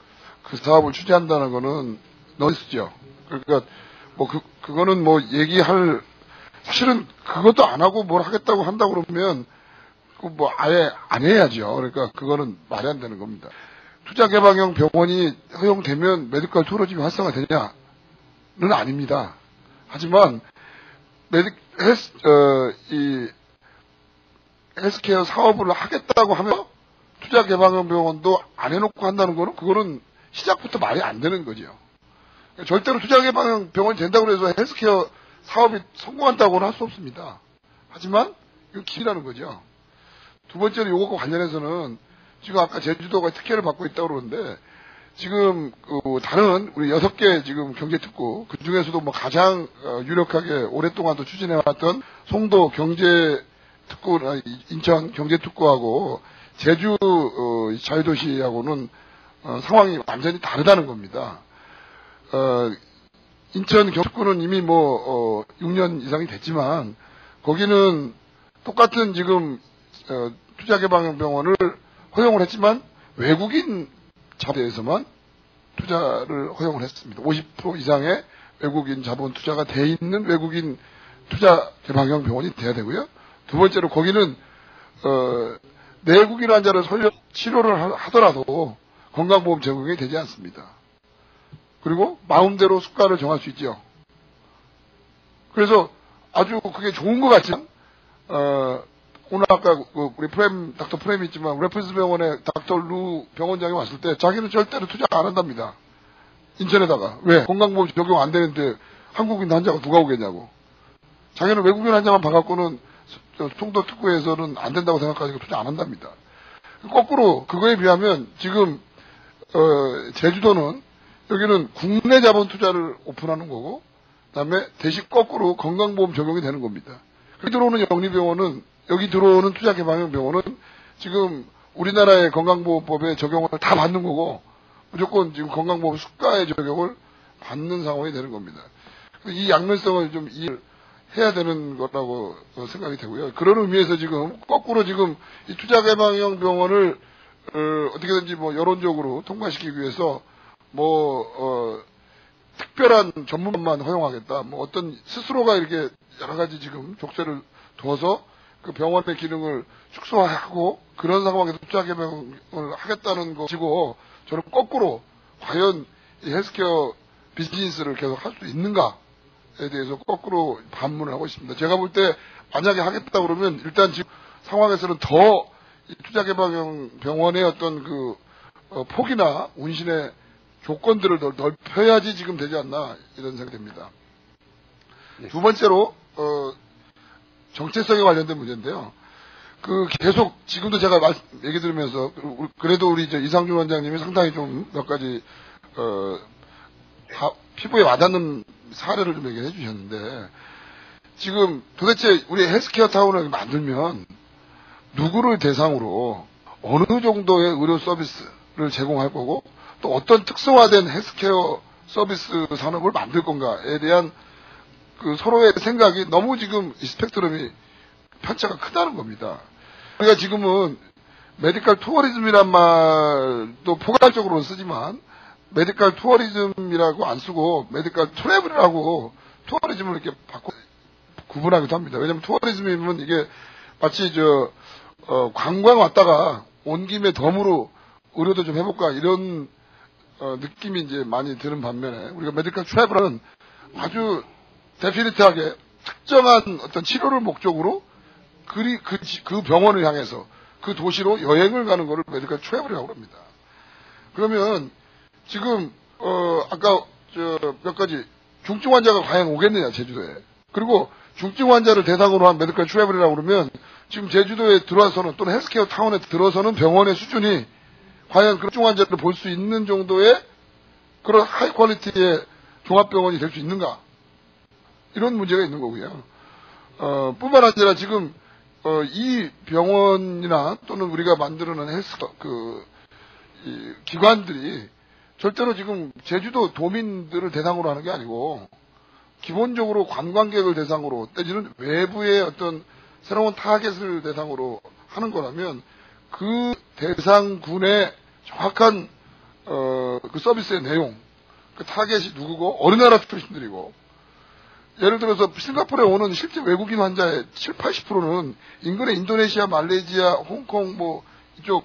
그 사업을 추진한다는 거는 너무쓰죠. 그러니까 뭐 그거는 뭐 얘기할 사실은 그것도 안 하고 뭘 하겠다고 한다고 그러면 뭐 아예 안 해야죠. 그러니까 그거는 말이 안 되는 겁니다. 투자 개방형 병원이 허용되면 메디컬 투어리즘이 활성화되냐는 아닙니다. 하지만 이 헬스케어 사업을 하겠다고 하면 투자 개방형 병원도 안 해놓고 한다는 거는 그거는 시작부터 말이 안 되는 거죠. 절대로 투자 개방형 병원이 된다고 해서 헬스케어 사업이 성공한다고는 할 수 없습니다. 하지만 이건 길이라는 거죠. 두 번째로 이것과 관련해서는 지금 아까 제주도가 특혜를 받고 있다고 그러는데 지금 다른 우리 6개 지금 경제특구 그 중에서도 뭐 가장 유력하게 오랫동안 또 추진해왔던 송도 경제특구, 인천 경제특구하고 제주 자유도시하고는 상황이 완전히 다르다는 겁니다. 인천 경북구는 이미 6년 이상이 됐지만 거기는 똑같은 지금 투자 개방형 병원을 허용을 했지만 외국인 자본에서만 투자를 허용을 했습니다. 50% 이상의 외국인 자본 투자가 돼 있는 외국인 투자 개방형 병원이 돼야 되고요. 두 번째로 거기는 내국인 환자를 치료를 하더라도 건강보험 적용이 되지 않습니다. 그리고 마음대로 수가를 정할 수 있죠. 그래서 아주 그게 좋은 것 같지만 오늘 아까 우리 닥터 프렘이 있지만 레퍼런스 병원에 닥터 루 병원장이 왔을 때 자기는 절대로 투자 안 한답니다. 인천에다가. 왜? 건강보험 적용 안 되는데 한국인 환자가 누가 오겠냐고. 자기는 외국인 환자만 봐갖고는 송도 특구에서는 안 된다고 생각하시고 투자 안 한답니다. 거꾸로 그거에 비하면 지금 제주도는 여기는 국내 자본 투자를 오픈하는 거고 그다음에 대신 거꾸로 건강보험 적용이 되는 겁니다. 여기 들어오는 영리병원은 여기 들어오는 투자 개방형 병원은 지금 우리나라의 건강보험법에 적용을 다 받는 거고 무조건 지금 건강보험 수가의 적용을 받는 상황이 되는 겁니다. 이 양면성을 좀 해야 되는 거라고 생각이 되고요. 그런 의미에서 지금 거꾸로 지금 이 투자 개방형 병원을 어떻게든지 여론적으로 통과시키기 위해서 특별한 전문만 허용하겠다. 어떤 스스로가 이렇게 여러 가지 지금 족쇄를 둬서 그 병원의 기능을 축소하고 그런 상황에서 투자 개방을 하겠다는 것이고 저는 거꾸로 과연 이 헬스케어 비즈니스를 계속 할 수 있는가에 대해서 거꾸로 반문을 하고 있습니다. 제가 볼 때 만약에 하겠다 그러면 일단 지금 상황에서는 더 이 투자 개방형 병원의 어떤 그 폭이나 운신의 조건들을 더 넓혀야지 지금 되지 않나 이런 생각이 듭니다. 네. 두 번째로 정체성에 관련된 문제인데요. 그 계속 지금도 제가 얘기 들으면서 그래도 우리 이상준 원장님이 상당히 좀 몇 가지 피부에 와닿는 사례를 좀 얘기해 주셨는데 지금 도대체 우리 헬스케어 타운을 만들면 누구를 대상으로 어느 정도의 의료 서비스를 제공할 거고 또 어떤 특성화된 헬스케어 서비스 산업을 만들 건가에 대한 그 서로의 생각이 너무 지금 이 스펙트럼이 편차가 크다는 겁니다. 우리가 지금은 메디컬 투어리즘이란 말도 포괄적으로는 쓰지만 메디컬 투어리즘이라고 안 쓰고 메디컬 트래블이라고 투어리즘을 이렇게 구분하기도 합니다. 왜냐하면 투어리즘이면 이게 마치 관광 왔다가 온 김에 덤으로 의료도 좀 해볼까 이런 느낌이 이제 많이 드는 반면에 우리가 메디컬 트래블은 아주 데피니트하게 특정한 어떤 치료를 목적으로 그 병원을 향해서 그 도시로 여행을 가는 거를 메디컬 트래블이라고 합니다. 그러면 지금 아까 몇 가지 중증 환자가 과연 오겠느냐 제주도에. 그리고 중증 환자를 대상으로 한 메디컬 트래블이라고 그러면 지금 제주도에 들어와서는 또는 헬스케어 타운에 들어서는 병원의 수준이 과연 그런 중증 환자를 볼 수 있는 정도의 그런 하이 퀄리티의 종합병원이 될 수 있는가? 이런 문제가 있는 거고요. 뿐만 아니라 지금 이 병원이나 또는 우리가 만들어낸 헬스 이 기관들이 절대로 지금 제주도 도민들을 대상으로 하는 게 아니고 기본적으로 관광객을 대상으로 내지는 외부의 어떤 새로운 타겟을 대상으로 하는 거라면 그 대상군의 정확한 그 서비스의 내용, 그 타겟이 누구고 어느 나라 출신들이고 예를 들어서 싱가포르에 오는 실제 외국인 환자의 70~80%는 인근의 인도네시아, 말레이시아, 홍콩 뭐 이쪽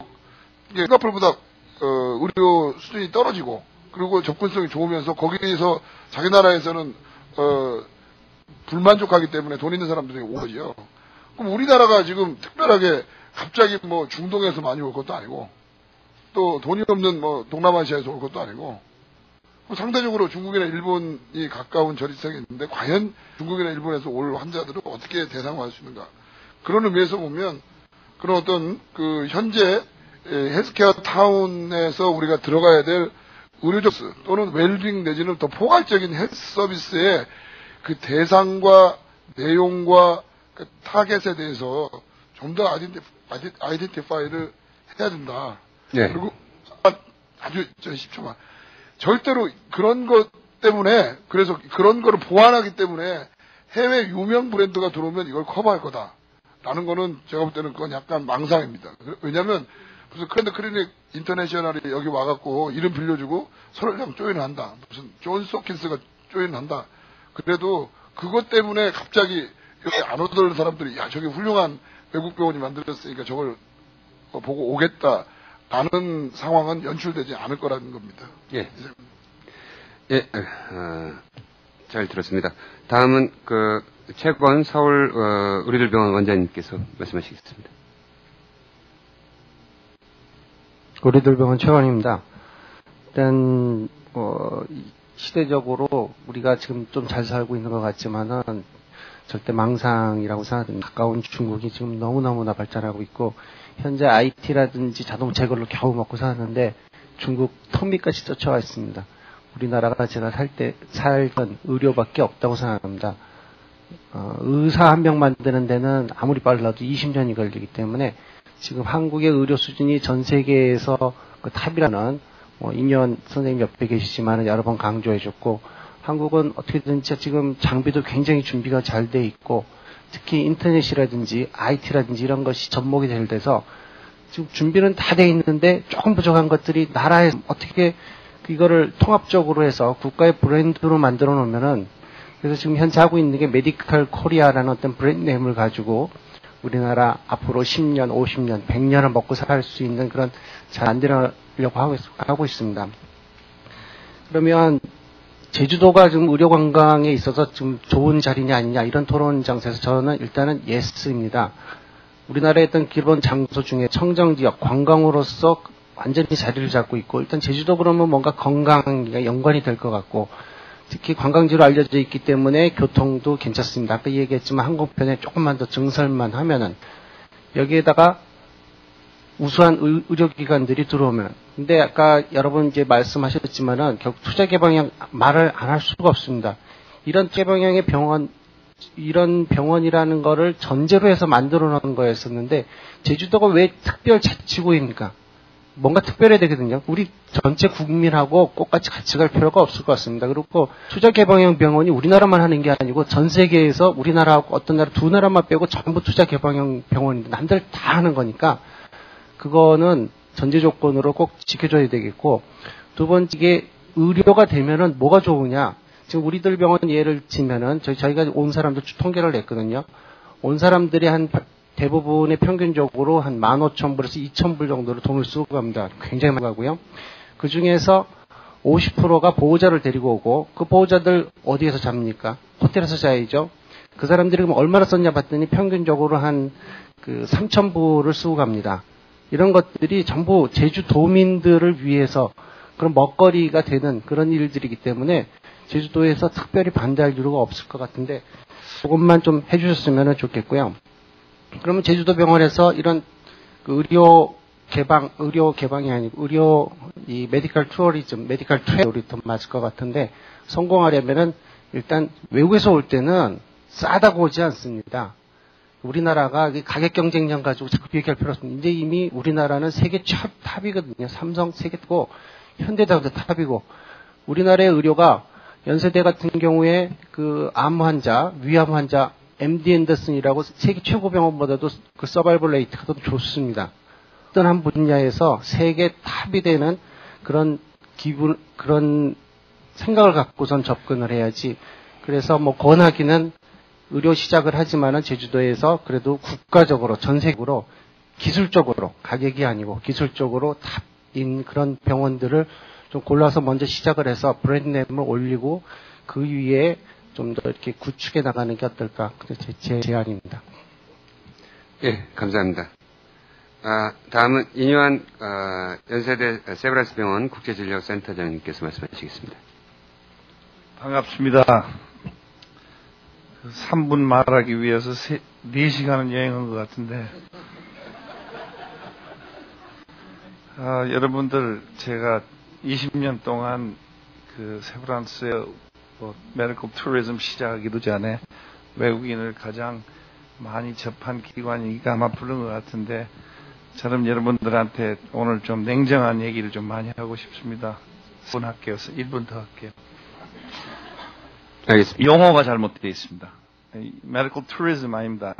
싱가포르보다 의료 수준이 떨어지고 그리고 접근성이 좋으면서 거기에서 자기 나라에서는 불만족하기 때문에 돈 있는 사람들이 오거든요. 그럼 우리나라가 지금 특별하게 갑자기 뭐 중동에서 많이 올 것도 아니고 또 돈이 없는 뭐 동남아시아에서 올 것도 아니고 상대적으로 중국이나 일본이 가까운 저리성이 있는데 과연 중국이나 일본에서 올 환자들을 어떻게 대상화할 수 있는가? 그런 의미에서 보면 그런 어떤 그 현재 헬스케어 타운에서 우리가 들어가야 될 의료적 또는 웰빙 내지는 더 포괄적인 헬스 서비스의 그 대상과 내용과 그 타겟에 대해서 좀 더 아이덴티파이를 해야 된다. 네. 그리고 아주 10초만. 절대로 그런 것 때문에 그래서 그런 거를 보완하기 때문에 해외 유명 브랜드가 들어오면 이걸 커버할 거다라는 거는 제가 볼 때는 그건 약간 망상입니다. 왜냐하면 무슨 크랜드 클리닉 인터내셔널이 여기 와갖고 이름 빌려주고 서로랑 조인을 한다. 무슨 존 소킨스가 조인을 한다. 그래도 그것 때문에 갑자기 여기 안 오던 사람들이 야 저기 훌륭한 외국 병원이 만들었으니까 저걸 보고 오겠다라는 상황은 연출되지 않을 거라는 겁니다. 예. 예, 잘 들었습니다. 다음은 최건 서울 의료들병원 원장님께서 말씀하시겠습니다. 의료들병원 최건입니다. 일단 시대적으로 우리가 지금 좀 잘 살고 있는 것 같지만은 절대 망상이라고 생각합니다. 가까운 중국이 지금 너무너무나 발전하고 있고 현재 IT라든지 자동차 이걸로 겨우 먹고 사는데 중국 턱밑까지 쫓아와 있습니다. 우리나라가 제가 살던 의료밖에 없다고 생각합니다. 의사 한 명 만드는 데는 아무리 빨라도 20년이 걸리기 때문에 지금 한국의 의료 수준이 전 세계에서 그 탑이라는 인연 선생님 옆에 계시지만 여러 번 강조해줬고 한국은 어떻게든지 지금 장비도 굉장히 준비가 잘 돼 있고 특히 인터넷이라든지 IT라든지 이런 것이 접목이 잘 돼서 지금 준비는 다 돼 있는데 조금 부족한 것들이 나라에서 어떻게 이거를 통합적으로 해서 국가의 브랜드로 만들어 놓으면은 그래서 지금 현재 하고 있는 게 메디컬 코리아라는 어떤 브랜드 네임을 가지고 우리나라 앞으로 10년, 50년, 100년을 먹고 살 수 있는 그런 잘 만들려고 하고 있습니다. 그러면 제주도가 지금 의료 관광에 있어서 좀 좋은 자리냐 아니냐 이런 토론 장소에서 저는 일단은 예스입니다. 우리나라의 어떤 기본 장소 중에 청정지역 관광으로서 완전히 자리를 잡고 있고 일단 제주도 그러면 뭔가 건강과 연관이 될 것 같고 특히 관광지로 알려져 있기 때문에 교통도 괜찮습니다. 아까 얘기했지만 항공편에 조금만 더 증설만 하면은 여기에다가 우수한 의료기관들이 들어오면, 근데 아까 여러분 이제 말씀하셨지만은 결국 투자 개방형 말을 안 할 수가 없습니다. 이런 개방형의 병원, 이런 병원이라는 거를 전제로 해서 만들어 놓은 거였었는데 제주도가 왜 특별 자치구입니까? 뭔가 특별해야 되거든요. 우리 전체 국민하고 똑같이 같이 갈 필요가 없을 것 같습니다. 그리고 투자 개방형 병원이 우리나라만 하는 게 아니고 전 세계에서 우리나라하고 어떤 나라 두 나라만 빼고 전부 투자 개방형 병원인데 남들 다 하는 거니까 그거는 전제 조건으로 꼭 지켜줘야 되겠고, 두 번째 이게 의료가 되면은 뭐가 좋으냐? 지금 우리들 병원 예를 들면은 저희가 온 사람들 통계를 냈거든요. 온 사람들이 한 대부분의 평균적으로 한 15,000불에서 2,000불 정도로 돈을 쓰고 갑니다. 굉장히 많이 가고요. 그 중에서 50%가 보호자를 데리고 오고, 그 보호자들 어디에서 잡니까? 호텔에서 자야죠. 그 사람들이 그럼 얼마나 썼냐 봤더니 평균적으로 한 3,000불을 쓰고 갑니다. 이런 것들이 전부 제주도민들을 위해서 그런 먹거리가 되는 그런 일들이기 때문에 제주도에서 특별히 반대할 이유가 없을 것 같은데 그것만 좀 해주셨으면 좋겠고요. 그러면 제주도 병원에서 이런 의료 개방이 아니고 이 메디컬 투어리즘, 메디컬 트레이드이 더 맞을 것 같은데 성공하려면은 일단 외국에서 올 때는 싸다고 오지 않습니다. 우리나라가 가격 경쟁력 가지고 자꾸 비교할 필요 없습니다. 이제 이미 우리나라는 세계 탑이거든요. 삼성 세계고 현대자동차 탑이고, 우리나라의 의료가 연세대 같은 경우에 암 환자, 위암 환자, MD 앤더슨이라고 세계 최고 병원보다도 그 서바이벌 레이트가 더 좋습니다. 어떤 한 분야에서 세계 탑이 되는 그런 생각을 갖고선 접근을 해야지. 그래서 권하기는 의료 시작을 하지만은 제주도에서 그래도 국가적으로 전 세계적으로 기술적으로 가격이 아니고 기술적으로 탑인 그런 병원들을 좀 골라서 먼저 시작을 해서 브랜드 네임을 올리고 그 위에 좀 더 이렇게 구축해 나가는 게 어떨까? 제 제안입니다. 예, 감사합니다. 다음은 인유한 연세대 세브란스 병원 국제진료센터장님께서 말씀하시겠습니다. 반갑습니다. 3분 말하기 위해서 4시간은 여행한 것 같은데, 여러분들 제가 20년 동안 세브란스의 메디컬 투리즘 시작하기도 전에 외국인을 가장 많이 접한 기관이니까 아마 부른 것 같은데, 저는 여러분들한테 오늘 좀 냉정한 얘기를 좀 많이 하고 싶습니다. 1분 할게요. 1분 더 할게요. 알겠습니다. 용어가 잘못되어 있습니다. 메디컬 투리즘 아닙니다.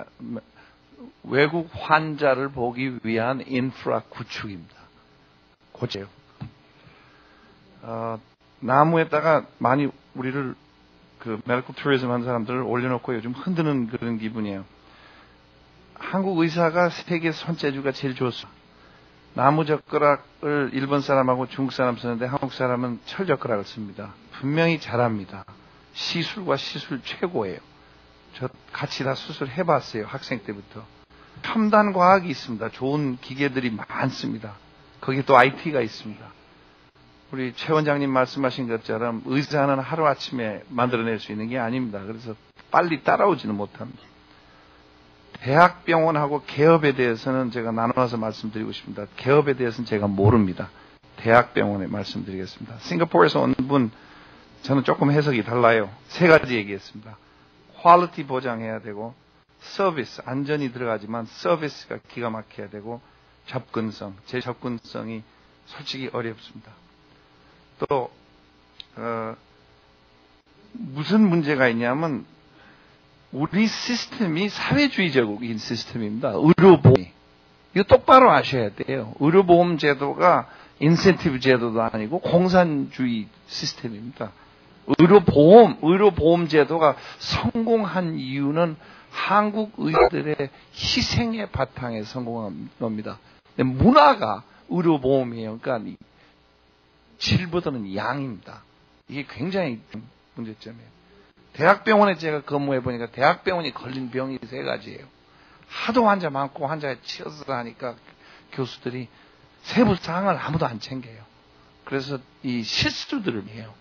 외국 환자를 보기 위한 인프라 구축입니다. 고제요. 나무에다가 많이 우리를 메디컬 투리즘 한 사람들을 올려놓고 요즘 흔드는 그런 기분이에요. 한국 의사가 세계 손재주가 제일 좋습니다. 나무젓가락을 일본 사람하고 중국 사람 쓰는데 한국 사람은 철젓가락을 씁니다. 분명히 잘합니다. 시술과 시술 최고예요. 저 같이 다 수술 해봤어요. 학생 때부터. 첨단 과학이 있습니다. 좋은 기계들이 많습니다. 거기에 또 IT가 있습니다. 우리 최 원장님 말씀하신 것처럼 의사는 하루아침에 만들어낼 수 있는 게 아닙니다. 그래서 빨리 따라오지는 못합니다. 대학병원하고 개업에 대해서는 제가 나눠서 말씀드리고 싶습니다. 개업에 대해서는 제가 모릅니다. 대학병원에 말씀드리겠습니다. 싱가포르에서 온 분, 저는 조금 해석이 달라요. 3가지 얘기했습니다. 퀄리티 보장해야 되고, 서비스, 안전이 들어가지만 서비스가 기가 막혀야 되고, 접근성, 제 접근성이 솔직히 어렵습니다. 또 무슨 문제가 있냐면 우리 시스템이 사회주의적인 시스템입니다. 의료보험. 이거 똑바로 아셔야 돼요. 의료보험 제도가 인센티브 제도도 아니고 공산주의 시스템입니다. 의료보험 제도가 성공한 이유는 한국 의사들의 희생의 바탕에 성공한 겁니다. 문화가 의료보험이에요. 그러니까 질보다는 양입니다. 이게 굉장히 문제점이에요. 대학병원에 제가 근무해보니까 대학병원이 걸린 병이 3가지예요. 하도 환자 많고 환자에 치여서 하니까 교수들이 세부 사항을 아무도 안 챙겨요. 그래서 이 실수들을 해요.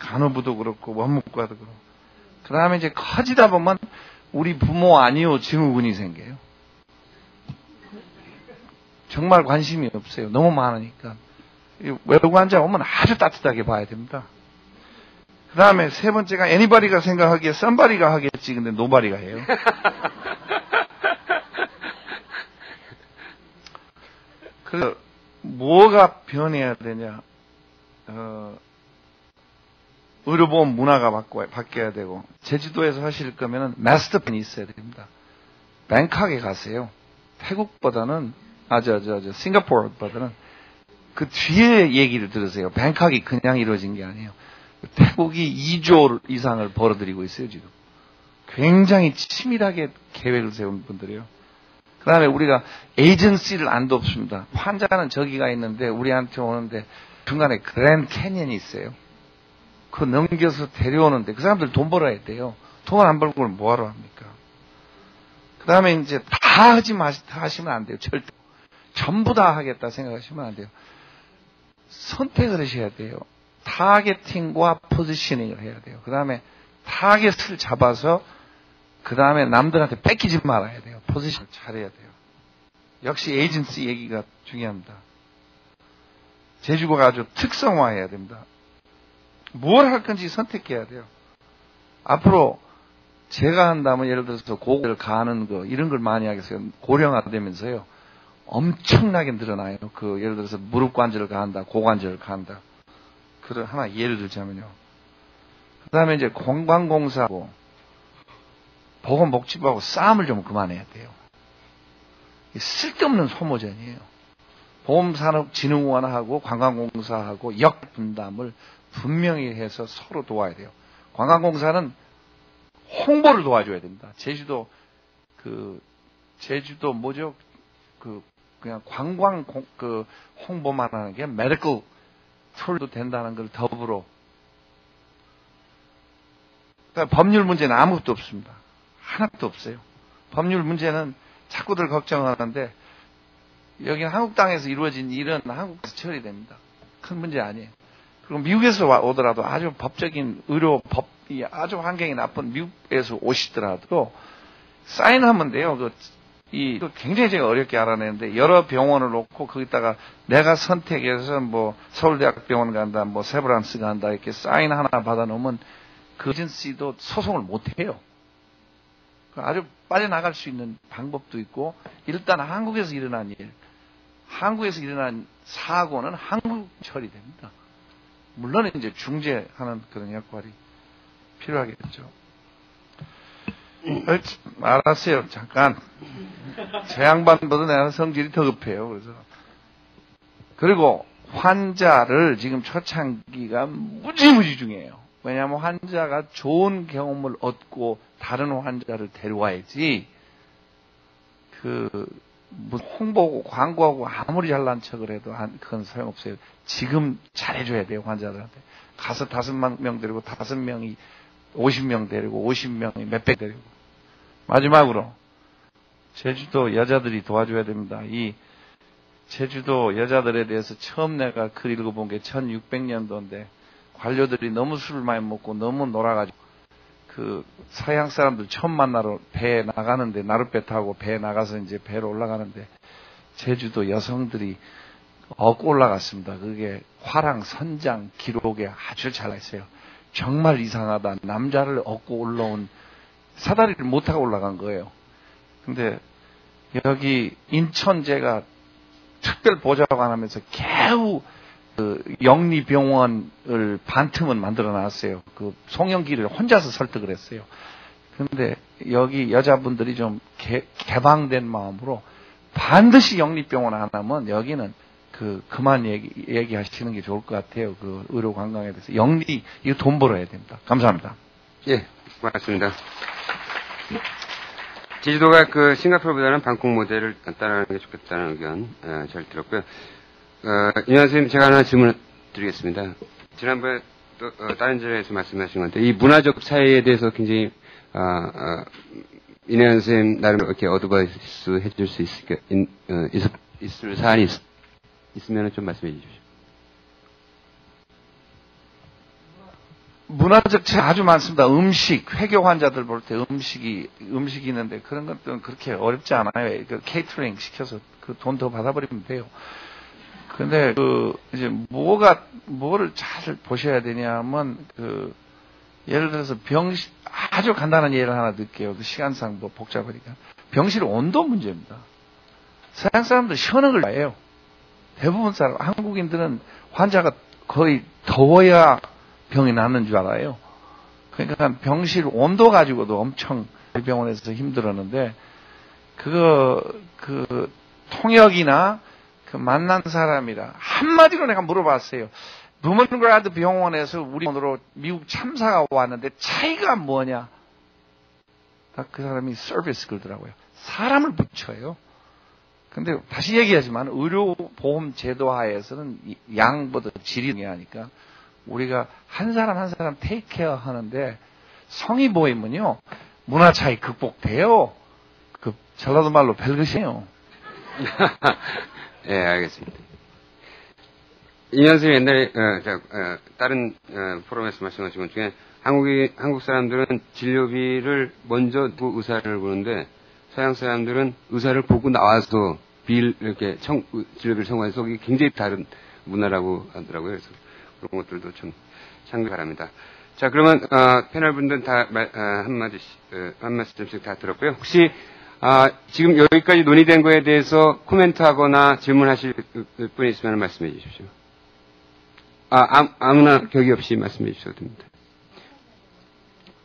간호부도 그렇고 원무과도 그렇고. 그 다음에 이제 커지다 보면 우리 부모 아니요 증후군이 생겨요. 정말 관심이 없어요. 너무 많으니까. 외국 환자 오면 아주 따뜻하게 봐야 됩니다. 그 다음에 세 번째가 anybody가 생각하기에 somebody가 하겠지. 근데 nobody가 해요. 그래서 뭐가 변해야 되냐. 의료보험 문화가 바뀌어야 되고, 제주도에서 하실 거면은 마스터편이 있어야 됩니다. 뱅콕에 가세요. 태국보다는, 싱가포르보다는 그 뒤에 얘기를 들으세요. 뱅콕이 그냥 이루어진 게 아니에요. 태국이 2조 이상을 벌어들이고 있어요, 지금. 굉장히 치밀하게 계획을 세운 분들이에요. 그 다음에 우리가 에이전시를 안 돕습니다. 환자는 저기가 있는데, 우리한테 오는데, 중간에 그랜드 캐니언이 있어요. 그거 넘겨서 데려오는데, 그 사람들 돈 벌어야 돼요. 돈 안 벌고 뭐하러 합니까? 그 다음에 이제 다 하시면 안 돼요. 절대. 전부 다 하겠다 생각하시면 안 돼요. 선택을 하셔야 돼요. 타겟팅과 포지셔닝을 해야 돼요. 그 다음에 타겟을 잡아서 그 다음에 남들한테 뺏기지 말아야 돼요. 포지션을 잘해야 돼요. 역시 에이전시 얘기가 중요합니다. 제주도가 아주 특성화해야 됩니다. 뭘 할 건지 선택해야 돼요. 앞으로 제가 한다면 예를 들어서 고를 가는 거 이런 걸 많이 하겠어요. 고령화되면서요. 엄청나게 늘어나요. 그 예를 들어서 무릎 관절을 가한다, 고관절을 가한다. 그걸 하나 예를 들자면요. 그 다음에 이제 관광공사하고 보건복지부하고 싸움을 좀 그만해야 돼요. 쓸데없는 소모전이에요. 보험산업진흥원하고 관광공사하고 역분담을 분명히 해서 서로 도와야 돼요. 관광공사는 홍보를 도와줘야 됩니다. 제주도 뭐죠? 그냥 관광 홍보만 하는 게 메디컬 툴도 된다는 걸 더불어. 그러니까 법률 문제는 아무것도 없습니다. 하나도 없어요. 법률 문제는 자꾸들 걱정하는데 여기는 한국 땅에서 이루어진 일은 한국에서 처리됩니다. 큰 문제 아니에요. 그리고 미국에서 오더라도 아주 법적인 의료법이 아주 환경이 나쁜 미국에서 오시더라도 사인하면 돼요. 이거 굉장히 제가 어렵게 알아내는데 여러 병원을 놓고 거기다가 내가 선택해서 뭐 서울대학병원 간다, 뭐 세브란스 간다 이렇게 사인 하나 받아놓으면 그 에이전시도 소송을 못 해요. 아주 빨리 나갈 수 있는 방법도 있고 일단 한국에서 일어난 일, 한국에서 일어난 사고는 한국 처리됩니다. 물론 이제 중재하는 그런 역할이 필요하겠죠. 알았어요. 잠깐. 제 양반보다 내가 성질이 더 급해요. 그리고 환자를 지금 초창기가 무지무지 중요해요. 왜냐하면 환자가 좋은 경험을 얻고 다른 환자를 데려와야지 홍보하고 광고하고 아무리 잘난 척을 해도 그건 소용없어요. 지금 잘해줘야 돼요. 환자들한테. 가서 5명 데리고 5명이 50명 데리고 50명이 몇백 데리고. 마지막으로 제주도 여자들이 도와줘야 됩니다. 이 제주도 여자들에 대해서 처음 내가 글 읽어본 게 1600년도인데 관료들이 너무 술을 많이 먹고 너무 놀아가지고 서양 사람들 처음 만나러 배에 나가는데 나룻배 타고 배에 나가서 이제 배로 올라가는데 제주도 여성들이 얻고 올라갔습니다. 그게 화랑 선장 기록에 아주 잘 나있어요. 정말 이상하다. 남자를 얻고 올라온 사다리를 못 타고 올라간 거예요. 근데 여기 인천제가 특별 보좌관 하면서 겨우 영리병원을 반틈은 만들어 놨어요. 송영기를 혼자서 설득을 했어요. 그런데 여기 여자분들이 좀 개방된 마음으로 반드시 영리병원 안 하면 여기는 그만 얘기하시는 게 좋을 것 같아요. 의료 관광에 대해서. 이거 돈 벌어야 됩니다. 감사합니다. 예, 고맙습니다. 제주도가 싱가포르보다는 방콕 모델을 따라가는 게 좋겠다는 의견, 잘 들었고요. 윤 선생님, 제가 하나 질문 드리겠습니다. 지난번에 또, 다른 자리에서 말씀하신 건데, 이 문화적 차이에 대해서 굉장히, 윤 선생님, 나름 이렇게 어드바이스 해줄 수 있을 사안이 있으면 좀 말씀해 주십시오. 문화적 차이 아주 많습니다. 음식, 회교 환자들 볼 때 음식이 있는데 그런 것들은 그렇게 어렵지 않아요. 그 케이터링 시켜서 그 돈 더 받아버리면 돼요. 근데 이제 뭐를 잘 보셔야 되냐면 예를 들어서 아주 간단한 예를 하나 드릴게요. 시간상 복잡하니까. 병실 온도 문제입니다. 서양 사람들 시원한 걸 좋아해요. 대부분 한국인들은 환자가 거의 더워야 병이 낫는 줄 알아요. 그러니까 병실 온도 가지고도 엄청 병원에서 힘들었는데, 통역이나 만난 사람이라 한마디로 내가 물어봤어요. 루먼그라드 병원에서 우리 병원으로 미국 참사가 왔는데 차이가 뭐냐? 딱 그 사람이 서비스 그러더라고요. 사람을 붙여요. 근데 다시 얘기하지만 의료보험 제도 하에서는 양보다 질이 중요하니까 우리가 한 사람 한 사람 테이크케어 하는데 성의 보이면요 문화 차이 극복돼요. 전라도 말로 별것이에요. 예, 알겠습니다. 이현수 옛날에 다른 포럼에서 말씀하신 것 중에 한국 사람들은 진료비를 먼저 보고 의사를 보는데 서양 사람들은 의사를 보고 나와서 이렇게 진료비를 청구해서 이게 굉장히 다른 문화라고 하더라고요. 그래서 그런 것들도 좀 참고 바랍니다. 자, 그러면 패널 분들 다 한 말씀씩 다 들었고요. 혹시 지금 여기까지 논의된 거에 대해서 코멘트하거나 질문하실 분이 있으면 말씀해 주십시오. 아무나 격의 없이 말씀해 주셔도 됩니다.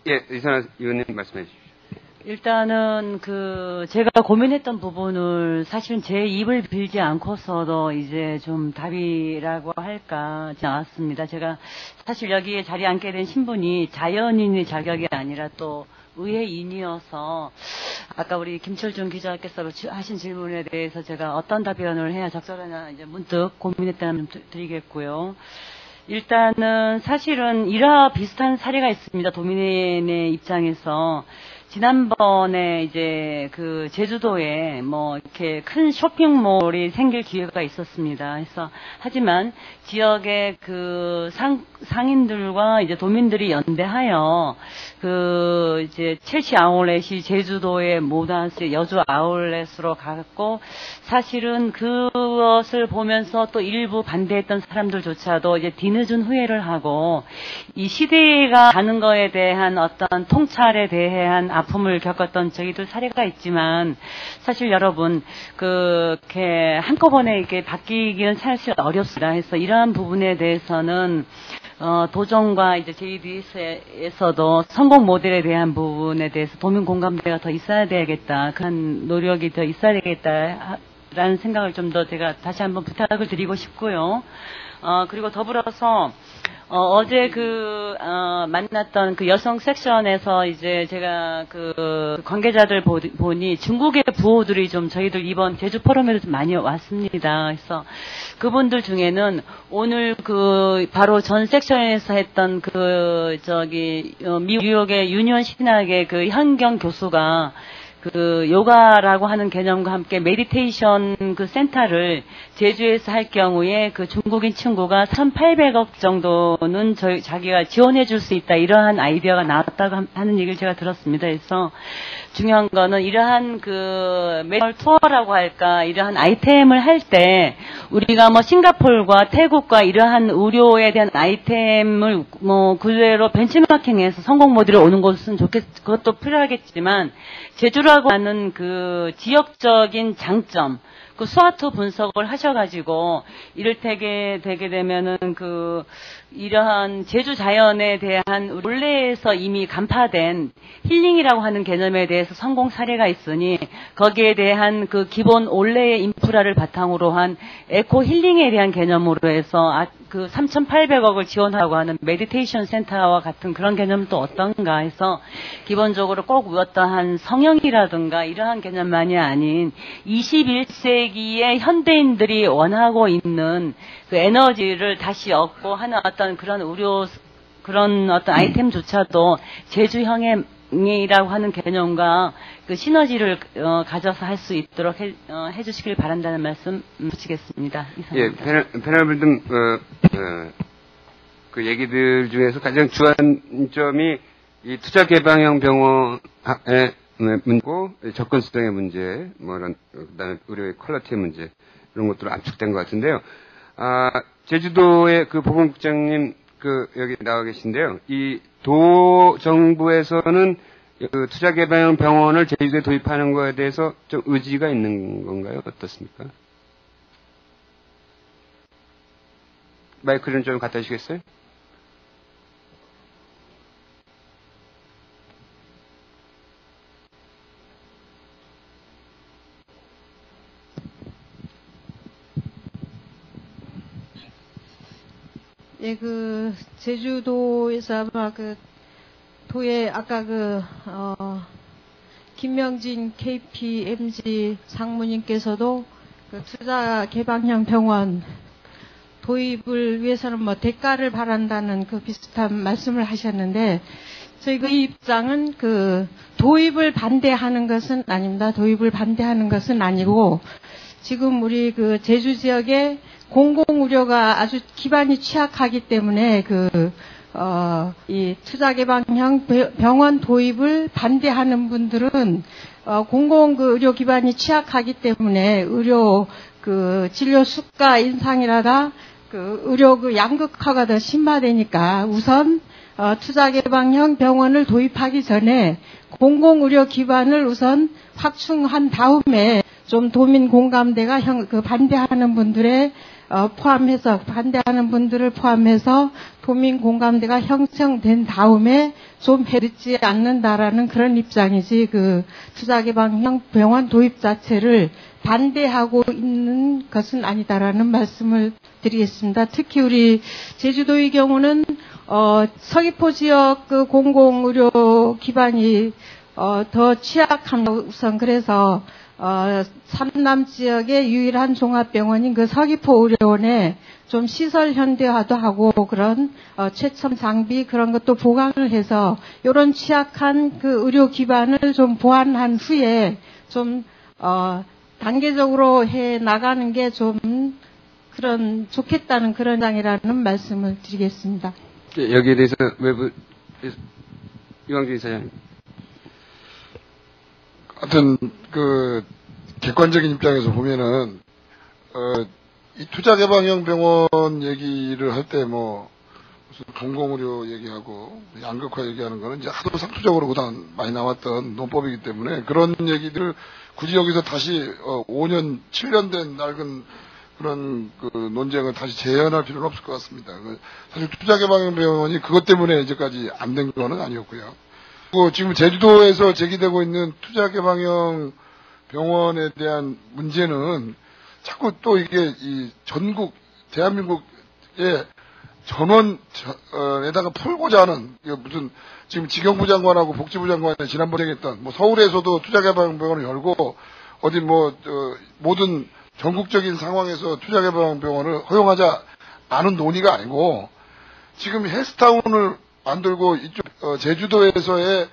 예, 이선아 의원님 말씀해 주십시오. 일단은 제가 고민했던 부분을 사실은 제 입을 빌지 않고서도 이제 좀 답이라고 할까 나왔습니다. 제가 사실 여기에 자리에 앉게 된 신분이 자연인의 자격이 아니라 또 의회인이어서 아까 우리 김철중 기자께서 하신 질문에 대해서 제가 어떤 답변을 해야 적절하냐 이제 문득 고민했다는 점 드리겠고요. 일단은 사실은 이와 비슷한 사례가 있습니다. 도민의 입장에서 지난번에 이제 제주도에 이렇게 큰 쇼핑몰이 생길 기회가 있었습니다. 그래서 하지만 지역의 상인들과 이제 도민들이 연대하여 이제 첼시 아울렛이 제주도의 모다스 여주 아울렛으로 갔고, 사실은 그것을 보면서 또 일부 반대했던 사람들조차도 이제 뒤늦은 후회를 하고 이 시대가 가는 거에 대한 어떤 통찰에 대한 아픔을 겪었던 저희들 사례가 있지만, 사실 여러분 그렇게 한꺼번에 이렇게 바뀌기는 사실 어렵습니다. 그래서 이러한 부분에 대해서는 도정과 이제 JDS에서도 성공 모델에 대한 부분에 대해서 도민 공감대가 더 있어야 되겠다, 그런 노력이 더 있어야 되겠다라는 생각을 좀 더 제가 다시 한번 부탁을 드리고 싶고요. 그리고 더불어서 어제 만났던 여성 섹션에서 이제 제가 관계자들 보니 중국의 부호들이 좀 저희들 이번 제주 포럼에도 좀 많이 왔습니다. 그래서 그분들 중에는 오늘 바로 전 섹션에서 했던 뉴욕의 유니온 신학의 현경 교수가 요가라고 하는 개념과 함께 메디테이션 센터를 제주에서 할 경우에 중국인 친구가 1,800억 정도는 자기가 지원해 줄 수 있다, 이러한 아이디어가 나왔다고 하는 얘기를 제가 들었습니다. 그래서 중요한 거는 이러한 메디컬 투어라고 할까, 이러한 아이템을 할 때 우리가 싱가포르와 태국과 이러한 의료에 대한 아이템을 그대로 벤치마킹해서 성공 모델을 오는 것은 그것도 필요하겠지만, 제주라고 하는 지역적인 장점, 스와트 분석을 하셔가지고 이를테게 되게 되면은 이러한 제주 자연에 대한 원래에서 이미 간파된 힐링이라고 하는 개념에 대해서 성공 사례가 있으니, 거기에 대한 기본 원래의 인프라를 바탕으로 한 에코 힐링에 대한 개념으로 해서 3,800억을 지원하고 하는 메디테이션 센터와 같은 그런 개념도 어떤가 해서, 기본적으로 꼭 어떠한 성형이라든가 이러한 개념만이 아닌 21세기의 현대인들이 원하고 있는 에너지를 다시 얻고 하는 어떤 그런 그런 어떤 아이템조차도 제주형이라고 하는 개념과 시너지를 가져서 할 수 있도록 해주시길 바란다는 말씀 붙이겠습니다. 예, 패널 분들 그 얘기들 중에서 가장 주안점이 이 투자개방형 병원의 문제고 접근성의 문제, 뭐 이런 그다음에 의료의 퀄리티의 문제 이런 것들로 압축된 것 같은데요. 제주도의 그 보건국장님 여기 나와 계신데요. 이 도 정부에서는 그 투자개방형 병원을 제주도에 도입하는 거에 대해서 좀 의지가 있는 건가요? 어떻습니까? 마이크를 좀 갖다 주시겠어요? 예, 제주도에서 아마 도에 아까 김명진 KPMG 상무님께서도 투자 개방형 병원 도입을 위해서는 뭐 대가를 바란다는 비슷한 말씀을 하셨는데, 저희 이 입장은 도입을 반대하는 것은 아닙니다. 도입을 반대하는 것은 아니고, 지금 우리 제주 지역에 공공의료가 아주 기반이 취약하기 때문에 이 투자개방형 병원 도입을 반대하는 분들은 공공의료 기반이 취약하기 때문에 의료 진료 수가 인상이라다 의료 양극화가 더 심화되니까 우선 투자개방형 병원을 도입하기 전에 공공의료 기반을 우선 확충한 다음에 좀 도민 공감대가 반대하는 분들의 반대하는 분들을 포함해서 도민 공감대가 형성된 다음에 좀 해듣지 않는다라는 그런 입장이지, 투자개방형 병원 도입 자체를 반대하고 있는 것은 아니다라는 말씀을 드리겠습니다. 특히 우리 제주도의 경우는, 서귀포 지역 공공의료 기반이, 더 취약합니다. 우선 그래서, 삼남 지역의 유일한 종합병원인 서귀포 의료원에 좀 시설 현대화도 하고 그런 최첨 장비 그런 것도 보강을 해서 이런 취약한 의료 기반을 좀 보완한 후에 좀 단계적으로 해 나가는 게 좀 좋겠다는 그런 장이라는 말씀을 드리겠습니다. 여기에 대해서 외부 이광준 이사장님. 하여튼 객관적인 입장에서 보면은 이 투자개방형 병원 얘기를 할 때 무슨 공공의료 얘기하고 양극화 얘기하는 거는 이제 하도 상투적으로 그동안 많이 나왔던 논법이기 때문에 그런 얘기들을 굳이 여기서 다시 5년, 7년 된 낡은 그런 논쟁을 다시 재현할 필요는 없을 것 같습니다. 사실 투자개방형 병원이 그것 때문에 이제까지 안 된 거는 아니었고요. 그리고 지금 제주도에서 제기되고 있는 투자개방형 병원에 대한 문제는 자꾸 또 이게 전국 대한민국의 전원에다가 풀고자 하는 무슨 지금 직영부 장관하고 복지부 장관이 지난번에 했던 서울에서도 투자개방병원을 열고 어디 모든 전국적인 상황에서 투자개방병원을 허용하자 않은 논의가 아니고 지금 헬스타운을 만들고 이쪽 제주도에서의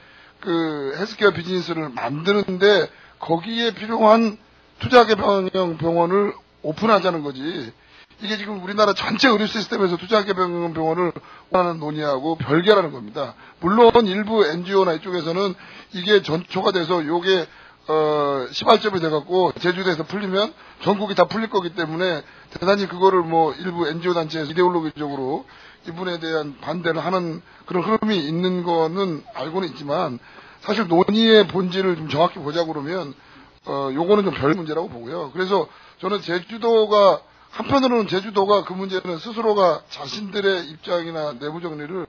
헬스케어 비즈니스를 만드는데 거기에 필요한 투자개방형 병원을 오픈하자는 거지. 이게 지금 우리나라 전체 의료 시스템에서 투자개방형 병원을 원하는 논의하고 별개라는 겁니다. 물론 일부 NGO나 이쪽에서는 이게 전초가 돼서 요게 시발점이 돼갖고 제주도에서 풀리면 전국이 다 풀릴 거기 때문에 대단히 그거를 일부 NGO 단체에서 이데올로기적으로 이분에 대한 반대를 하는 그런 흐름이 있는 거는 알고는 있지만 사실 논의의 본질을 좀 정확히 보자고 그러면 요거는 좀 별 문제라고 보고요. 그래서 저는 한편으로는 제주도가 그 문제는 스스로가 자신들의 입장이나 내부 정리를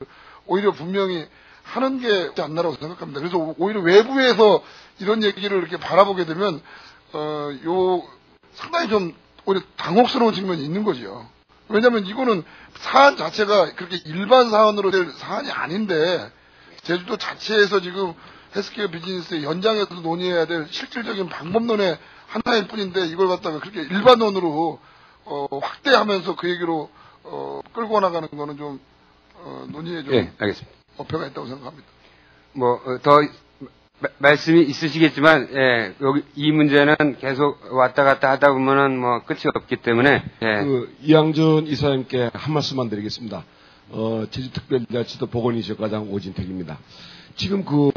오히려 분명히 하는 게 안 나라고 생각합니다. 그래서 오히려 외부에서 이런 얘기를 이렇게 바라보게 되면 상당히 좀 오히려 당혹스러운 측면이 있는 거죠. 왜냐하면 이거는 사안 자체가 그렇게 일반 사안으로 될 사안이 아닌데 제주도 자체에서 지금 헬스케어 비즈니스의 연장에서 논의해야 될 실질적인 방법론의 하나일 뿐인데 이걸 갖다가 그렇게 일반론으로 확대하면서 그 얘기로 끌고 나가는 거는 좀 논의에 좀 알겠습니다. 어폐가 있다고 생각합니다. 더 말씀이 있으시겠지만 여기 이 문제는 계속 왔다 갔다 하다 보면은 끝이 없기 때문에 이양준 이사님께 한 말씀만 드리겠습니다. 제주특별자치도 보건이시과장 오진택입니다. 지금 그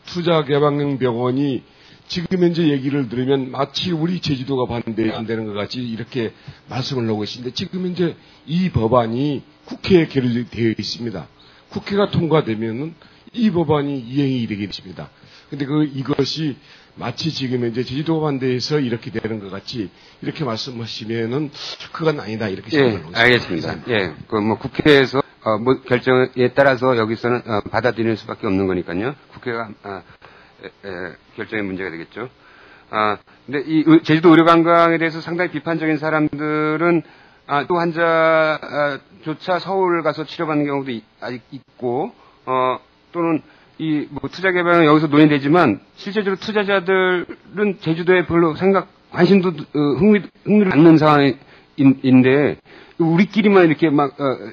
투자개방형병원이 지금 현재 얘기를 들으면 마치 우리 제주도가 반대되는 것 같이 이렇게 말씀을 하고 계신데 지금 현재 이 법안이 국회에 계류되어 있습니다. 국회가 통과되면은 이 법안이 이행이 되게 됩니다. 근데 이것이 마치 지금 현재 제주도 반대에서 이렇게 되는 것 같이 이렇게 말씀하시면은 그건 아니다 이렇게 생각을 하고 있습니다. 알겠습니다. 예, 국회에서 결정에 따라서 여기서는 받아들일 수밖에 없는 거니까요. 국회가 결정의 문제가 되겠죠. 근데 이 제주도 의료관광에 대해서 상당히 비판적인 사람들은 또 환자조차 서울 가서 치료받는 경우도 아직 있고 또는 투자 개방은 여기서 논의되지만 실제적으로 투자자들은 제주도에 별로 관심도 흥미를 갖는 상황인데 우리끼리만 이렇게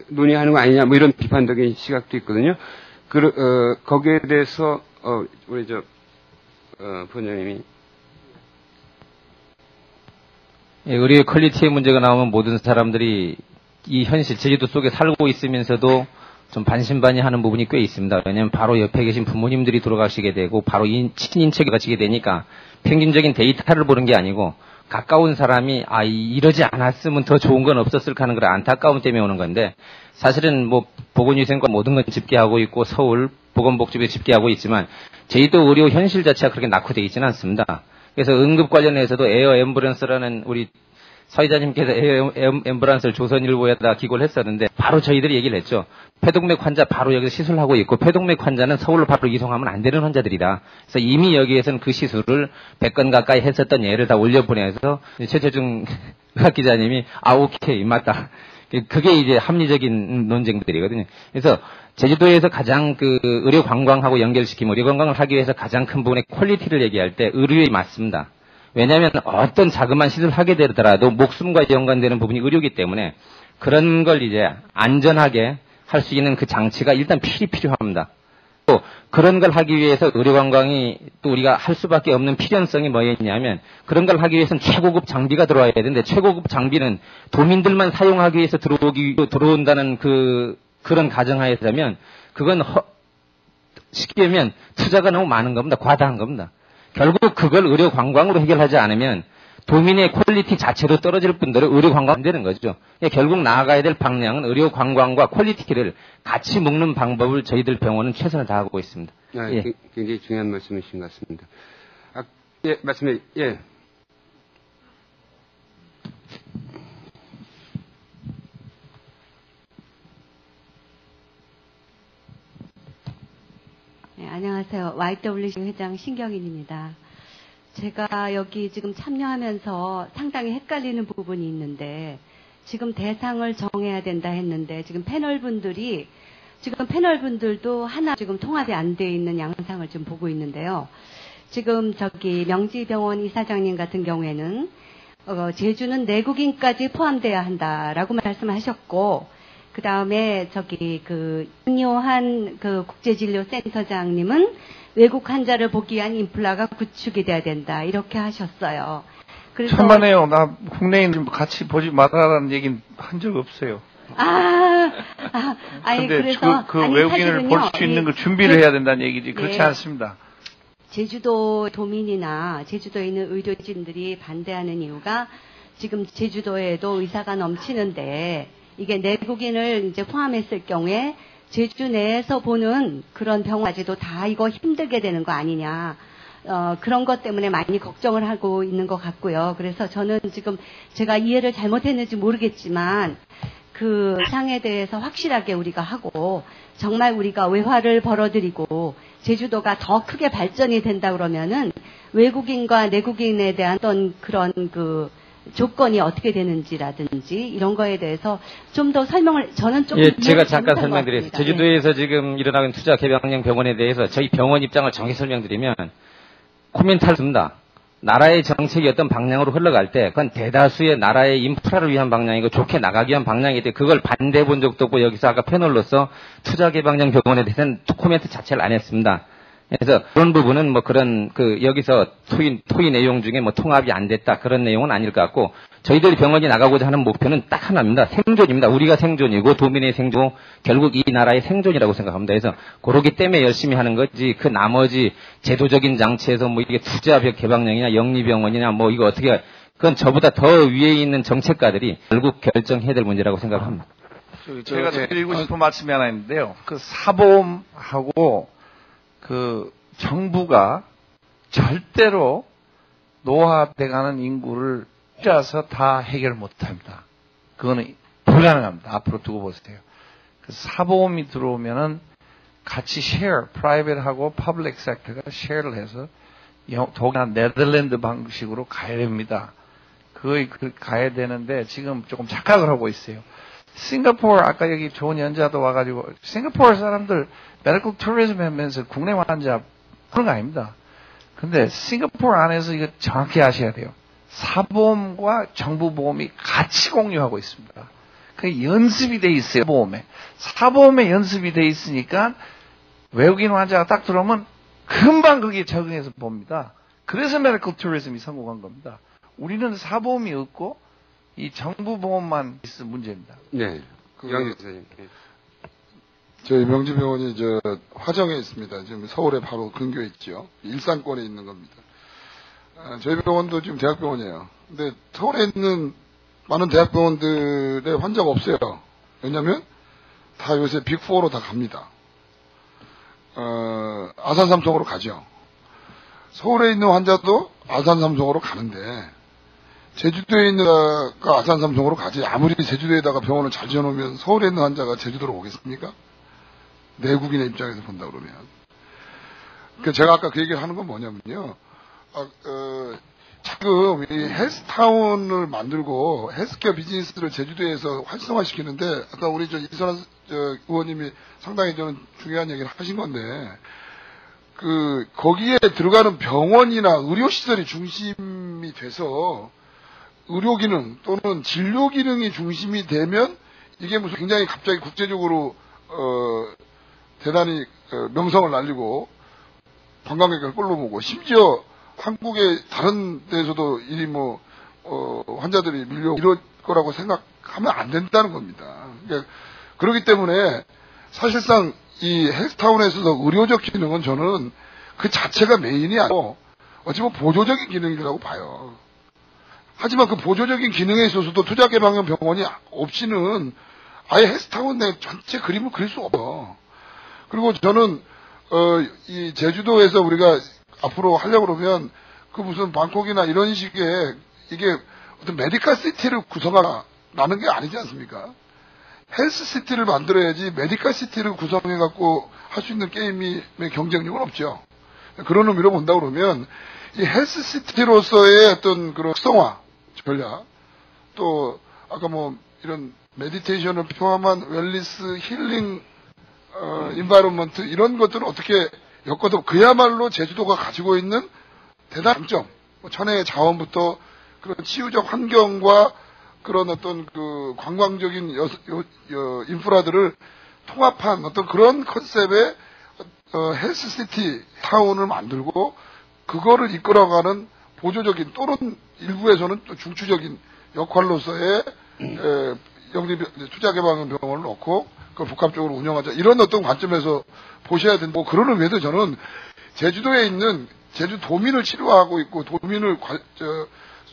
논의하는 거 아니냐 이런 비판적인 시각도 있거든요. 거기에 대해서 우리 부원장님이 의료의 퀄리티의 문제가 나오면 모든 사람들이 이 현실 제주도 속에 살고 있으면서도 좀 반신반의하는 부분이 꽤 있습니다. 왜냐하면 바로 옆에 계신 부모님들이 돌아가시게 되고 바로 친인척이 가시게 되니까 평균적인 데이터를 보는 게 아니고 가까운 사람이 이러지 않았으면 더 좋은 건 없었을까 하는 그런 안타까움 때문에 오는 건데 사실은 보건위생과 모든 건 집계하고 있고 서울 보건복지부에 집계하고 있지만 제주도 의료 현실 자체가 그렇게 낙후되어 있지는 않습니다. 그래서 응급 관련해서도 에어 앰뷸런스라는 우리 사회자님께서 에어 앰뷸런스를 조선일보에다 기고를 했었는데 바로 저희들이 얘기를 했죠. 폐동맥 환자 바로 여기서 시술하고 있고 폐동맥 환자는 서울로 바로 이송하면 안 되는 환자들이다. 그래서 이미 여기에서는 그 시술을 100건 가까이 했었던 예를 다 올려보내서 최재중 의학 기자님이 오케이 맞다. 그게 이제 합리적인 논쟁들이거든요. 그래서 제주도에서 가장 의료 관광하고 연결시키면 의료 관광을 하기 위해서 가장 큰 부분의 퀄리티를 얘기할 때 의료에 맞습니다. 왜냐하면 어떤 자그마한 시술을 하게 되더라도 목숨과 연관되는 부분이 의료이기 때문에 그런 걸 이제 안전하게 할 수 있는 그 장치가 일단 필요합니다. 또 그런 걸 하기 위해서 의료관광이 또 우리가 할 수밖에 없는 필연성이 뭐였냐면 그런 걸 하기 위해서는 최고급 장비가 들어와야 되는데 최고급 장비는 도민들만 사용하기 위해서 들어온다는 그런 가정하에서면 그건 쉽게 얘기하면 투자가 너무 많은 겁니다. 과다한 겁니다. 결국 그걸 의료관광으로 해결하지 않으면 도민의 퀄리티 자체도 떨어질 뿐더러 의료관광 안 되는 거죠. 결국 나아가야 될 방향은 의료관광과 퀄리티를 같이 묶는 방법을 저희들 병원은 최선을 다하고 있습니다. 예. 굉장히 중요한 말씀이신 것 같습니다. 예, 말씀해, 예. 네, 안녕하세요. YWC 회장 신경인입니다. 제가 여기 지금 참여하면서 상당히 헷갈리는 부분이 있는데 지금 대상을 정해야 된다 했는데 지금 패널분들도 하나 지금 통합이 안 돼 있는 양상을 좀 보고 있는데요. 지금 명지병원 이사장님 같은 경우에는 제주는 내국인까지 포함돼야 한다라고 말씀하셨고 그 다음에 윤요한 국제진료센터장님은 외국 환자를 보기 위한 인플라가 구축이 돼야 된다 이렇게 하셨어요. 그래서 천만에요. 나 국내인 같이 보지 말아라는 얘기는 한 적 없어요. 근데 그래서 외국인을 볼 수 있는 걸 준비를 해야 된다는 얘기지. 그렇지 않습니다. 제주도 도민이나 제주도에 있는 의료진들이 반대하는 이유가 지금 제주도에도 의사가 넘치는데 이게 내국인을 이제 포함했을 경우에 제주 내에서 보는 그런 병원까지도 다 이거 힘들게 되는 거 아니냐. 그런 것 때문에 많이 걱정을 하고 있는 것 같고요. 그래서 저는 지금 제가 이해를 잘못했는지 모르겠지만 그 상에 대해서 확실하게 우리가 하고 정말 우리가 외화를 벌어들이고 제주도가 더 크게 발전이 된다 그러면은 외국인과 내국인에 대한 어떤 그런 조건이 어떻게 되는지라든지 이런 거에 대해서 좀 더 설명을 저는 좀 제가 잠깐 설명드리겠습니다. 제주도에서 지금 일어나는 투자 개방형 병원에 대해서 저희 병원 입장을 정확히 설명드리면 코멘트를 씁니다. 나라의 정책이 어떤 방향으로 흘러갈 때 그건 대다수의 나라의 인프라를 위한 방향이고 좋게 나가기 위한 방향인데 그걸 반대해 본 적도 없고 여기서 아까 패널로서 투자 개방형 병원에 대해서는 코멘트 자체를 안 했습니다. 그래서 그런 부분은 여기서 토의 내용 중에 통합이 안 됐다 그런 내용은 아닐 것 같고 저희들 병원이 나가고자 하는 목표는 딱 하나입니다. 생존입니다. 우리가 생존이고 도민의 생존, 결국 이 나라의 생존이라고 생각합니다. 그래서 그러기 때문에 열심히 하는 거지 그 나머지 제도적인 장치에서 뭐 이게 투자 개방령이냐 영리병원이냐 뭐 이거 어떻게 그건 저보다 더 위에 있는 정책가들이 결국 결정해야 될 문제라고 생각합니다. 제가 드리고 싶은 말씀이 하나 있는데요. 그 사보험하고 그 정부가 절대로 노화돼가는 인구를 혼자서 다 해결 못합니다. 그거는 불가능합니다. 앞으로 두고 보세요. 그 사보험이 들어오면은 같이 share, private하고 public sector가 share를 해서 더구나 네덜란드 방식으로 가야 됩니다. 그거 가야 되는데 지금 조금 착각을 하고 있어요. 싱가포르 아까 여기 좋은 연자도 와가지고 싱가포르 사람들 메디컬 투리즘 하면서 국내 환자 그런 거 아닙니다. 근데 싱가포르 안에서 이거 정확히 아셔야 돼요. 사보험과 정부보험이 같이 공유하고 있습니다. 그 연습이 돼 있어요. 보험에. 사보험에 연습이 돼 있으니까 외국인 환자가 딱 들어오면 금방 거기에 적응해서 봅니다. 그래서 메디컬 투리즘이 성공한 겁니다. 우리는 사보험이 없고 이 정부보험만 있을 문제입니다. 네. 명지 선생님. 저희 명지병원이 화정에 있습니다. 지금 서울에 바로 근교에 있죠. 일산권에 있는 겁니다. 저희 병원도 지금 대학병원이에요. 근데 서울에 있는 많은 대학병원들의 환자가 없어요. 왜냐면 다 요새 빅4로 다 갑니다. 아산 삼성으로 가죠. 서울에 있는 환자도 아산 삼성으로 가는데 제주도에 있는 환자가 아산 삼성으로 가지. 아무리 제주도에다가 병원을 잘 지어놓으면 서울에 있는 환자가 제주도로 오겠습니까? 내국인의 입장에서 본다 그러면. 그러니까 제가 아까 그 얘기를 하는 건 뭐냐면요. 지금 이 헬스타운을 만들고 헬스케어 비즈니스를 제주도에서 활성화시키는데 아까 우리 이선환 의원님이 상당히 저는 중요한 얘기를 하신 건데 거기에 들어가는 병원이나 의료시설이 중심이 돼서 의료기능 또는 진료기능이 중심이 되면 이게 무슨 굉장히 갑자기 국제적으로 대단히 명성을 날리고 관광객을 끌고 오고 심지어 한국의 다른 데에서도 일이 환자들이 밀려 이럴 거라고 생각하면 안 된다는 겁니다. 그러니까 그렇기 때문에 사실상 이 헬스타운에서도 의료적 기능은 저는 그 자체가 메인이 아니고 어찌 보면 보조적인 기능이라고 봐요. 하지만 그 보조적인 기능에 있어서도 투자개방형 병원이 없이는 아예 헬스타운 내 전체 그림을 그릴 수 없어. 그리고 저는 이 제주도에서 우리가 앞으로 하려고 그러면 그 무슨 방콕이나 이런 식의 이게 어떤 메디컬 시티를 구성하라는 게 아니지 않습니까? 헬스 시티를 만들어야지 메디컬 시티를 구성해갖고 할 수 있는 게임의 경쟁력은 없죠. 그런 의미로 본다 그러면 이 헬스 시티로서의 어떤 그런 특성화 전략 또 아까 이런 메디테이션을 포함한 웰리스 힐링 인바이런먼트 이런 것들을 어떻게 엮어도 그야말로 제주도가 가지고 있는 대단한 장점, 천혜의 자원부터 그런 치유적 환경과 그런 어떤 그 관광적인 인프라들을 통합한 어떤 그런 컨셉의 헬스시티 타운을 만들고 그거를 이끌어가는 보조적인 또는 일부에서는 또 중추적인 역할로서의 투자개방병원을 넣고 그 복합적으로 운영하자 이런 어떤 관점에서 보셔야 된다. 그런 의미에도 저는 제주도에 있는 제주도민을 치료하고 있고 도민을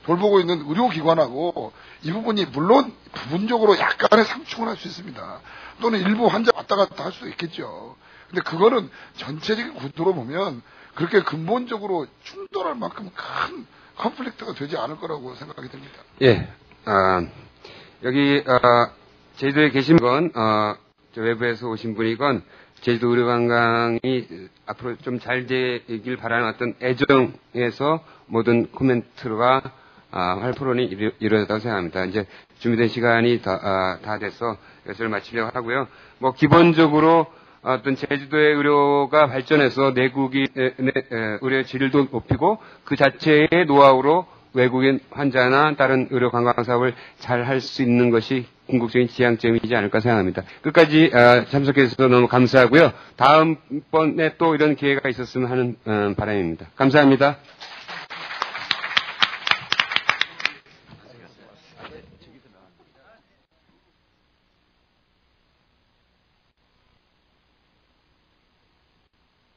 돌보고 있는 의료기관하고 이 부분이 물론 부분적으로 약간의 상충을 할 수 있습니다. 또는 일부 환자 왔다 갔다 할 수도 있겠죠. 근데 그거는 전체적인 구도로 보면 그렇게 근본적으로 충돌할 만큼 큰 컨플릭트가 되지 않을 거라고 생각이 됩니다. 예, 여기 제주도에 계신 건 외부에서 오신 분이건 제주도 의료관광이 앞으로 좀 잘 되길 바라는 어떤 애정에서 모든 코멘트가 활포론이 이루어졌다고 생각합니다. 이제 준비된 시간이 다 돼서 이것을 마치려고 하고요. 기본적으로 어떤 제주도의 의료가 발전해서 내국의 의료 질도 높이고 그 자체의 노하우로 외국인 환자나 다른 의료 관광 사업을 잘 할 수 있는 것이 궁극적인 지향점이지 않을까 생각합니다. 끝까지 참석해 주셔서 너무 감사하고요. 다음번에 또 이런 기회가 있었으면 하는 바람입니다. 감사합니다.